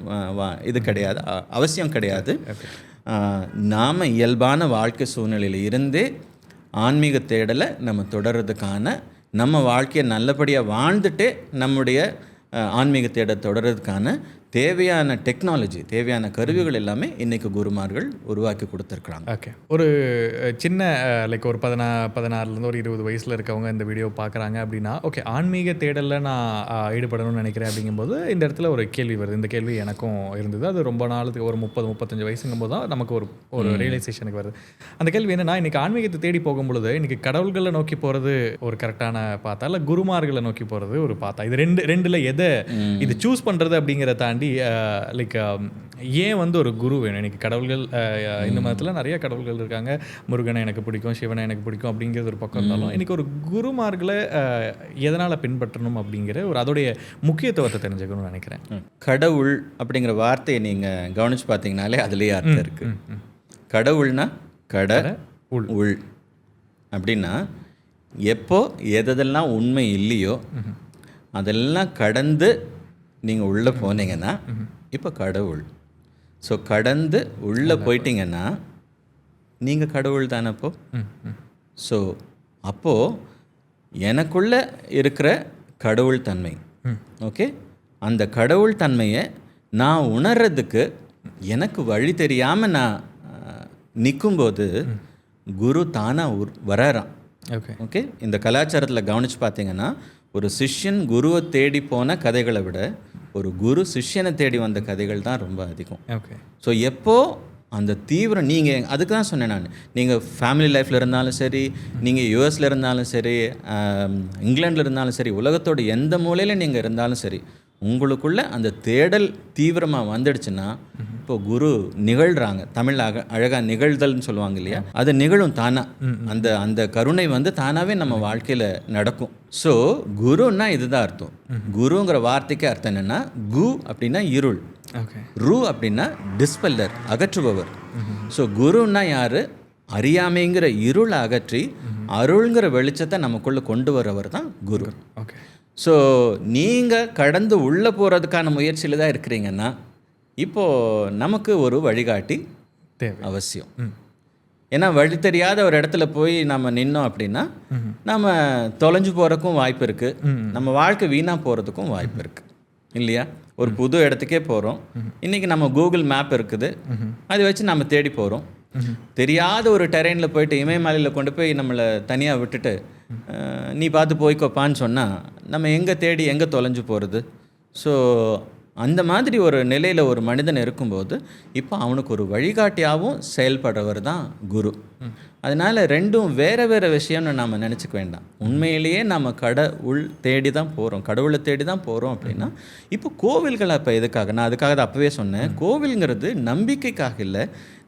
Speaker 2: இது கிடையாது, அவசியம் கிடையாது. நாம் இயல்பான வாழ்க்கை சூழ்நிலையில் இருந்தே ஆன்மீக தேடலை நம்ம தொடர்றதுக்கான, நம்ம வாழ்க்கையை நல்லபடியாக வாழ்ந்துட்டே நம்முடைய ஆன்மீக தேடல் தொடர்றதுக்கான தேவையான டெக்னாலஜி, தேவையான கருவிகள் எல்லாமே இன்றைக்கி குருமார்கள் உருவாக்கி கொடுத்துருக்குறாங்க.
Speaker 1: ஓகே. ஒரு சின்ன லைக் ஒரு 16லேருந்து ஒரு 20 வயசில் இருக்கவங்க இந்த வீடியோ பார்க்குறாங்க அப்படின்னா, ஓகே ஆன்மீக தேடலில் நான் ஈடுபடணும்னு நினைக்கிறேன் அப்படிங்கும்போது இந்த இடத்துல ஒரு கேள்வி வருது. இந்த கேள்வி எனக்கும் இருந்தது. அது ரொம்ப நாளுக்கு ஒரு 30-35 வயசுங்கும்போது தான் நமக்கு ஒரு ரியலைசேஷனுக்கு வருது. அந்த கேள்வி என்னென்னா, இன்றைக்கி ஆன்மீகத்தை தேடி போகும்பொழுது இன்றைக்கி கடவுள்களை நோக்கி போகிறது ஒரு கரெக்டான பாத்தா, இல்லை குருமார்களை நோக்கி போகிறது ஒரு பாத்தா, இது ரெண்டில் எதை இது சூஸ் பண்ணுறது அப்படிங்கிறத தாண்டி லைக் ஏன் ஒரு குரு வேணும்? எனக்கு கடவுள்கள் இந்த மதத்தில் நிறைய கடவுள்கள் இருக்காங்க, முருகனை எனக்கு பிடிக்கும், சிவனை எனக்கு பிடிக்கும் அப்படிங்கிறது ஒரு பக்கம் இருந்தாலும் இன்றைக்கி ஒரு குருமார்களை எதனால் பின்பற்றணும் அப்படிங்கிற அதோடைய முக்கியத்துவத்தை தெரிஞ்சுக்கணும்னு நினைக்கிறேன்.
Speaker 2: கடவுள் அப்படிங்கிற வார்த்தையை நீங்கள் கவனித்து பார்த்தீங்கனாலே அதுலேயே அர்த்தம் இருக்குது. கடவுள்னா உள் அப்படின்னா எப்போ எதெல்லாம் உண்மை இல்லையோ அதெல்லாம் கடந்து நீங்கள் உள்ளே போனீங்கன்னா இப்போ கடவுள். ஸோ கடந்து உள்ளே போயிட்டீங்கன்னா நீங்கள் கடவுள் தானே அப்போ. ஸோ அப்போது எனக்குள்ளே இருக்கிற கடவுள் தன்மை, ஓகே, அந்த கடவுள் தன்மையை நான் உணர்றதுக்கு எனக்கு வழி தெரியாமல் நான் நிற்கும்போது குரு தானாக வராராம். ஓகே. இந்த கலாச்சாரத்தில் கவனித்து பார்த்தீங்கன்னா ஒரு சிஷ்யன் குருவை தேடி போன கதைகளை விட ஒரு குரு சிஷ்யனை தேடி வந்த கதைகள் தான் ரொம்ப அதிகம்.
Speaker 1: ஓகே.
Speaker 2: ஸோ எப்போ அந்த தீவிரம், நீங்கள் அதுக்கு தான் சொன்னேன் நான், நீங்கள் ஃபேமிலி லைஃப்பில் இருந்தாலும் சரி, நீங்கள் யூஎஸில் இருந்தாலும் சரி, இங்கிலாண்டில் இருந்தாலும் சரி, உலகத்தோட எந்த மூலையில் நீங்கள் இருந்தாலும் சரி, உங்களுக்குள்ள அந்த தேடல் தீவிரமாக வந்துடுச்சுன்னா இப்போ குரு நிகழ்கிறாங்க. தமிழ் அழகாக நிகழ்தல்னு சொல்லுவாங்க இல்லையா, அது நிகழும் தானாக. அந்த கருணை தானாகவே நம்ம வாழ்க்கையில் நடக்கும். ஸோ குருன்னா இதுதான் அர்த்தம். குருங்கிற வார்த்தைக்கு அர்த்தம் என்னென்னா, கு அப்படின்னா இருள், ரு அப்படின்னா டிஸ்பெல்லர், அகற்றுபவர். ஸோ குருன்னா யார்? அறியாமைங்கிற இருளை அகற்றி அருள்ங்கிற வெளிச்சத்தை நமக்குள்ளே கொண்டு வரவர் தான் குரு.
Speaker 1: ஓகே.
Speaker 2: ஸோ நீங்கள் கடந்து உள்ளே போகிறதுக்கான முயற்சியில் தான் இருக்கிறீங்கன்னா இப்போது நமக்கு ஒரு வழிகாட்டி அவசியம். ஏன்னா வழி தெரியாத ஒரு இடத்துல போய் நம்ம நின்னோம் அப்படின்னா நம்ம தொலைஞ்சு போகிறதுக்கும் வாய்ப்பு இருக்குது, நம்ம வாழ்க்கை வீணாக போகிறதுக்கும் வாய்ப்பு இருக்குது இல்லையா? ஒரு புது இடத்துக்கே போகிறோம், இன்றைக்கி நம்ம கூகுள் மேப் இருக்குது, அதை வச்சு நம்ம தேடி போகிறோம். தெரியாத ஒரு டெரெயினில் போயிட்டு இமயமலையில் கொண்டு போய் நம்மளை தனியாக விட்டுட்டு நீ பார்த்து போய்க்கோப்பான்னு சொன்னால் நம்ம எங்கே தேடி எங்கே தொலைஞ்சு போகிறது? ஸோ அந்த மாதிரி ஒரு நிலையில் ஒரு மனிதன் இருக்கும்போது இப்போ அவனுக்கு ஒரு வழிகாட்டியாகவும் செயல்படுறவர் தான் குரு. அதனால் ரெண்டும் வேறு வேறு விஷயம்னு நாம் நினச்சிக்க வேண்டாம். உண்மையிலேயே நம்ம கடவுள் தேடி தான் போகிறோம், கடவுளை தேடி தான் போகிறோம் அப்படின்னா இப்போ கோவில்கள் அப்போ எதுக்காக? நான் அதுக்காக தான் அப்போவே சொன்னேன், கோவில்ங்கிறது நம்பிக்கைக்காக இல்லை,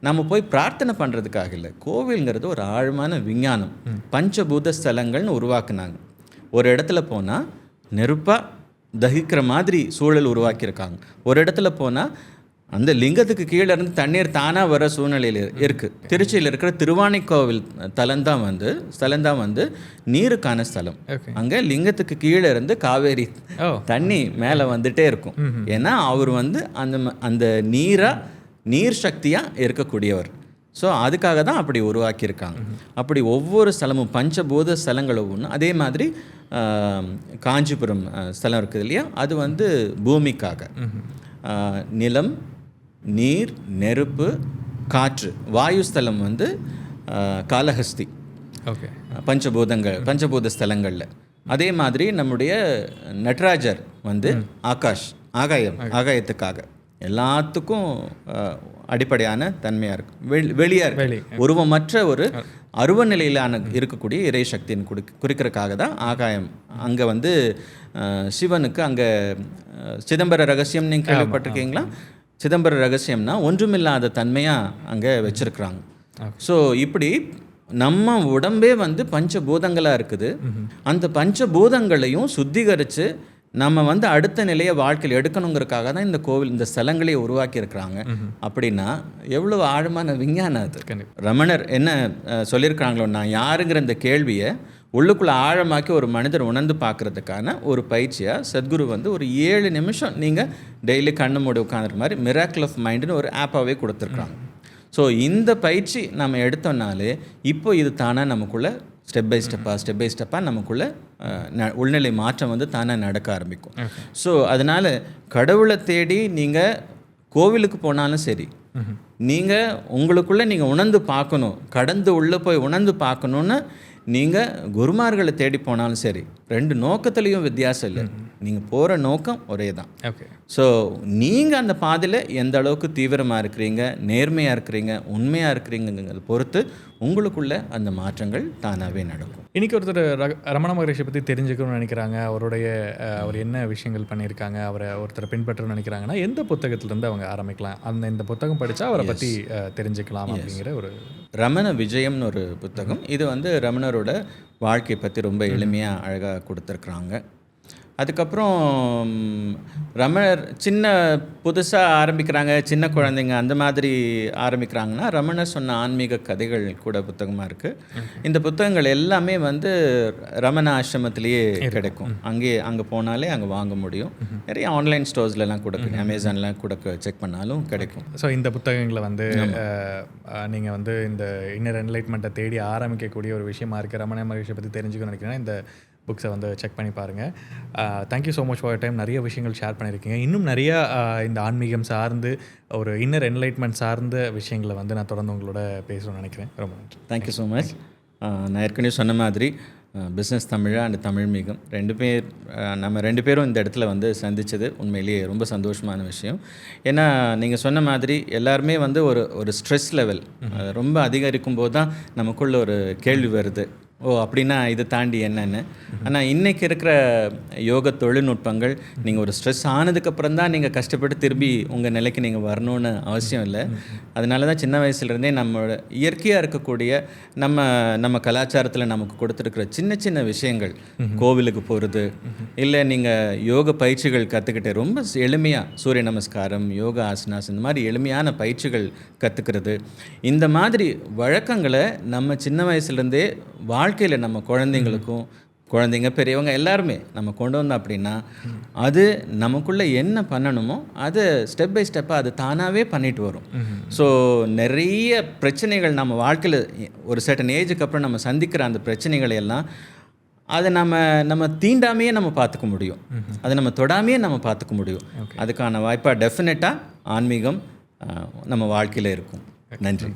Speaker 2: நம்ம போய் பிரார்த்தனை பண்ணுறதுக்காக இல்லை. கோவில்ங்கிறது ஒரு ஆழமான விஞ்ஞானம். பஞ்சபூத ஸ்தலங்கள்னு உருவாக்குனாங்க. ஒரு இடத்துல போனால் நெருப்பாக தகிக்கிற மாதிரி சூழல் உருவாக்கியிருக்காங்க. ஒரு இடத்துல போனால் அந்த லிங்கத்துக்கு கீழே இருந்து தண்ணீர் தானாக வர சூழ்நிலையில் இருக்குது. திருச்சியில் இருக்கிற திருவானைக்கோவில் ஸ்தலம்தான் வந்து நீருக்கான ஸ்தலம். அங்கே லிங்கத்துக்கு கீழே இருந்து காவேரி தண்ணி மேலே வந்துட்டே இருக்கும். ஏன்னா அவர் வந்து அந்த நீர் சக்தியாக இருக்கக்கூடியவர். ஸோ அதுக்காக தான் அப்படி உருவாக்கியிருக்காங்க. அப்படி ஒவ்வொரு ஸ்தலமும் பஞ்சபூத ஸ்தலங்கள் ஒவ்வொன்றும். அதே மாதிரி காஞ்சிபுரம் ஸ்தலம் இருக்குது இல்லையா, அது வந்து பூமிக்காக. நிலம், நீர், நெருப்பு, காற்று. வாயு ஸ்தலம் வந்து காளஹஸ்தி. ஓகே, பஞ்சபூத ஸ்தலங்களில். அதே மாதிரி நம்முடைய நடராஜர் வந்து ஆகாயத்துக்காக. எல்லாத்துக்கும் அடிப்படையான தன்மையாக இருக்கும், வெளியாக இருக்கு. உருவமற்ற ஒரு அருவ நிலையிலான இருக்கக்கூடிய இறை சக்தியின் குறிக்கிறதுக்காக தான் ஆகாயம். அங்கே வந்து சிவனுக்கு அங்கே சிதம்பர ரகசியம் நீங்கள் கேள்விப்பட்டிருக்கீங்களா? சிதம்பர ரகசியம்னா ஒன்றுமில்லாத தன்மையாக அங்கே வச்சுருக்குறாங்க. ஸோ இப்படி நம்ம உடம்பே வந்து பஞ்சபூதங்களாக இருக்குது. அந்த பஞ்சபூதங்களையும் சுத்திகரித்து நம்ம வந்து அடுத்த நிலையை வாழ்க்கையில் எடுக்கணுங்கிறதுக்காக தான் இந்த கோவில், இந்த ஸ்தலங்களே உருவாக்கியிருக்கிறாங்க. அப்படின்னா எவ்வளோ ஆழமான விஞ்ஞானம் அது. ரமணர் என்ன சொல்லியிருக்கிறாங்களோ, நான் யாருங்கிற இந்த கேள்வியை உள்ளுக்குள்ளே ஆழமாக்கி ஒரு மனிதர் உணர்ந்து பார்க்குறதுக்கான ஒரு பயிற்சியாக சத்குரு வந்து ஒரு 7 நிமிஷம் நீங்கள் டெய்லி கண்ணு மூடி உட்காந்துருக்க மாதிரி மிராக்கிள் ஆஃப் மைண்டுன்னு ஒரு ஆப்பாகவே கொடுத்துருக்குறாங்க. ஸோ இந்த பயிற்சி நம்ம எடுத்தோம்னாலே இப்போ இது தானாக நமக்குள்ளே ஸ்டெப் பை ஸ்டெப்பாக நமக்குள்ளே உள்நிலை மாற்றம் வந்து தானாக நடக்க ஆரம்பிக்கும். ஸோ அதனால் கடவுளை தேடி நீங்கள் கோவிலுக்கு போனாலும் சரி, நீங்கள் உங்களுக்குள்ளே நீங்கள் உணர்ந்து பார்க்கணும், கடந்து உள்ளே போய் உணர்ந்து பார்க்கணுன்னு நீங்கள் குருமார்களை தேடி போனாலும் சரி, 2 நோக்கத்துலேயும் வித்தியாசம் இல்லை. நீங்கள் போகிற நோக்கம் ஒரே தான். ஓகே, ஸோ நீங்கள் அந்த பாதையில் எந்த அளவுக்கு தீவிரமாக இருக்கிறீங்க, நேர்மையாக இருக்கிறீங்க, உண்மையாக இருக்கிறீங்கிறத பொறுத்து உங்களுக்குள்ள அந்த மாற்றங்கள் தானாகவே நடக்கும்.
Speaker 1: இன்றைக்கி ஒருத்தர் ரமண மகரிஷியை பற்றி தெரிஞ்சுக்கணும்னு நினைக்கிறாங்க, அவர் என்ன விஷயங்கள் பண்ணியிருக்காங்க, அவரை ஒருத்தரை பின்பற்றணும்னு நினைக்கிறாங்கன்னா எந்த புத்தகத்திலேருந்து அவங்க ஆரம்பிக்கலாம்? இந்த புத்தகம் படித்தா அவரை பற்றி தெரிஞ்சுக்கலாம் அப்படிங்கிற ஒரு
Speaker 2: ரமண விஜயம்னு ஒரு புத்தகம். இது வந்து ரமணரோட வாழ்க்கையை பற்றி ரொம்ப எளிமையாக அழகாக கொடுத்துருக்குறாங்க. அதுக்கப்புறம் ரமணர் புதுசாக ஆரம்பிக்கிறாங்க, சின்ன குழந்தைங்க அந்த மாதிரி ஆரம்பிக்கிறாங்கன்னா ரமணர் சொன்ன ஆன்மீக கதைகள் கூட புத்தகமாக இருக்குது. இந்த புத்தகங்கள் எல்லாமே வந்து ரமண ஆசிரமத்திலேயே கிடைக்கும். அங்கே போனாலே அங்கே வாங்க முடியும். நிறைய ஆன்லைன் ஸ்டோர்ஸ்லாம் கூட, அமேசான்லாம் கூட செக் பண்ணாலும் கிடைக்கும்.
Speaker 1: ஸோ இந்த புத்தகங்களை வந்து நீங்கள் வந்து இந்த இன்னர் என்லைட்மெண்ட்டை தேடி ஆரம்பிக்கக்கூடிய ஒரு விஷயமா இருக்குது. ரமண மகரிஷியை பற்றி தெரிஞ்சுக்கணும்னு நினைக்கிறேன்னா இந்த புக்ஸை வந்து செக் பண்ணி பாருங்கள். Thank you so much for your time. நிறைய விஷயங்கள் ஷேர் பண்ணியிருக்கீங்க. இன்னும் நிறையா இந்த ஆன்மீகம் சார்ந்து ஒரு இன்னர் என்லைட்மெண்ட் சார்ந்த விஷயங்களை வந்து நான் தொடர்ந்து உங்களோட பேசணும்னு நினைக்கிறேன். ரொம்ப நன்றி.
Speaker 2: Thank you so much. நான் ஏற்கனவே சொன்ன மாதிரி பிஸ்னஸ் தமிழா அண்ட் தமிழ்மீகம் நம்ம 2 பேரும் இந்த இடத்துல வந்து சந்தித்தது உண்மையிலேயே ரொம்ப சந்தோஷமான விஷயம். ஏன்னா நீங்கள் சொன்ன மாதிரி எல்லாருமே வந்து ஒரு ஸ்ட்ரெஸ் லெவல் ரொம்ப அதிகரிக்கும் போது தான் நமக்குள்ள ஒரு கேள்வி வருது, அப்படின்னா இதை தாண்டி என்னென்னு. ஆனால் இன்றைக்கி இருக்கிற யோக தொழில்நுட்பங்கள் நீங்கள் ஒரு ஸ்ட்ரெஸ் ஆனதுக்கப்புறம் தான் நீங்கள் கஷ்டப்பட்டு திரும்பி உங்கள் நிலைக்கு நீங்கள் வரணும்னு அவசியம் இல்லை. அதனால தான் சின்ன வயசுலேருந்தே நம்மளோட இயற்கையாக இருக்கக்கூடிய நம்ம கலாச்சாரத்தில் நமக்கு கொடுத்துருக்கிற சின்ன சின்ன விஷயங்கள், கோவிலுக்கு போகிறது, இல்லை நீங்கள் யோக பயிற்சிகள் கற்றுக்கிட்டு ரொம்ப எளிமையாக சூரிய நமஸ்காரம், யோகா ஆசனாஸ், இந்த மாதிரி எளிமையான பயிற்சிகள் கற்றுக்கிறது, இந்த மாதிரி வழக்கங்களை நம்ம சின்ன வயசுலேருந்தே வாழ்க்கையில் நம்ம குழந்தைங்க பெரியவங்க எல்லாருமே நம்ம கொண்டு வந்தோம் அப்படின்னா அது நமக்குள்ளே என்ன பண்ணணுமோ அது ஸ்டெப் பை ஸ்டெப்பாக அது தானாகவே பண்ணிட்டு வரும். ஸோ நிறைய பிரச்சனைகள் நம்ம வாழ்க்கையில் ஒரு சர்டன் ஏஜுக்கு அப்புறம் நம்ம சந்திக்கிற அந்த பிரச்சனைகளை எல்லாம் அதை நம்ம தீண்டாமையே நம்ம பார்த்துக்க முடியும், அதை நம்ம தொடாமையே நம்ம பார்த்துக்க முடியும். அதுக்கான வாய்ப்பாக டெஃபினட்டாக ஆன்மீகம் நம்ம வாழ்க்கையில் இருக்கும். நன்றி.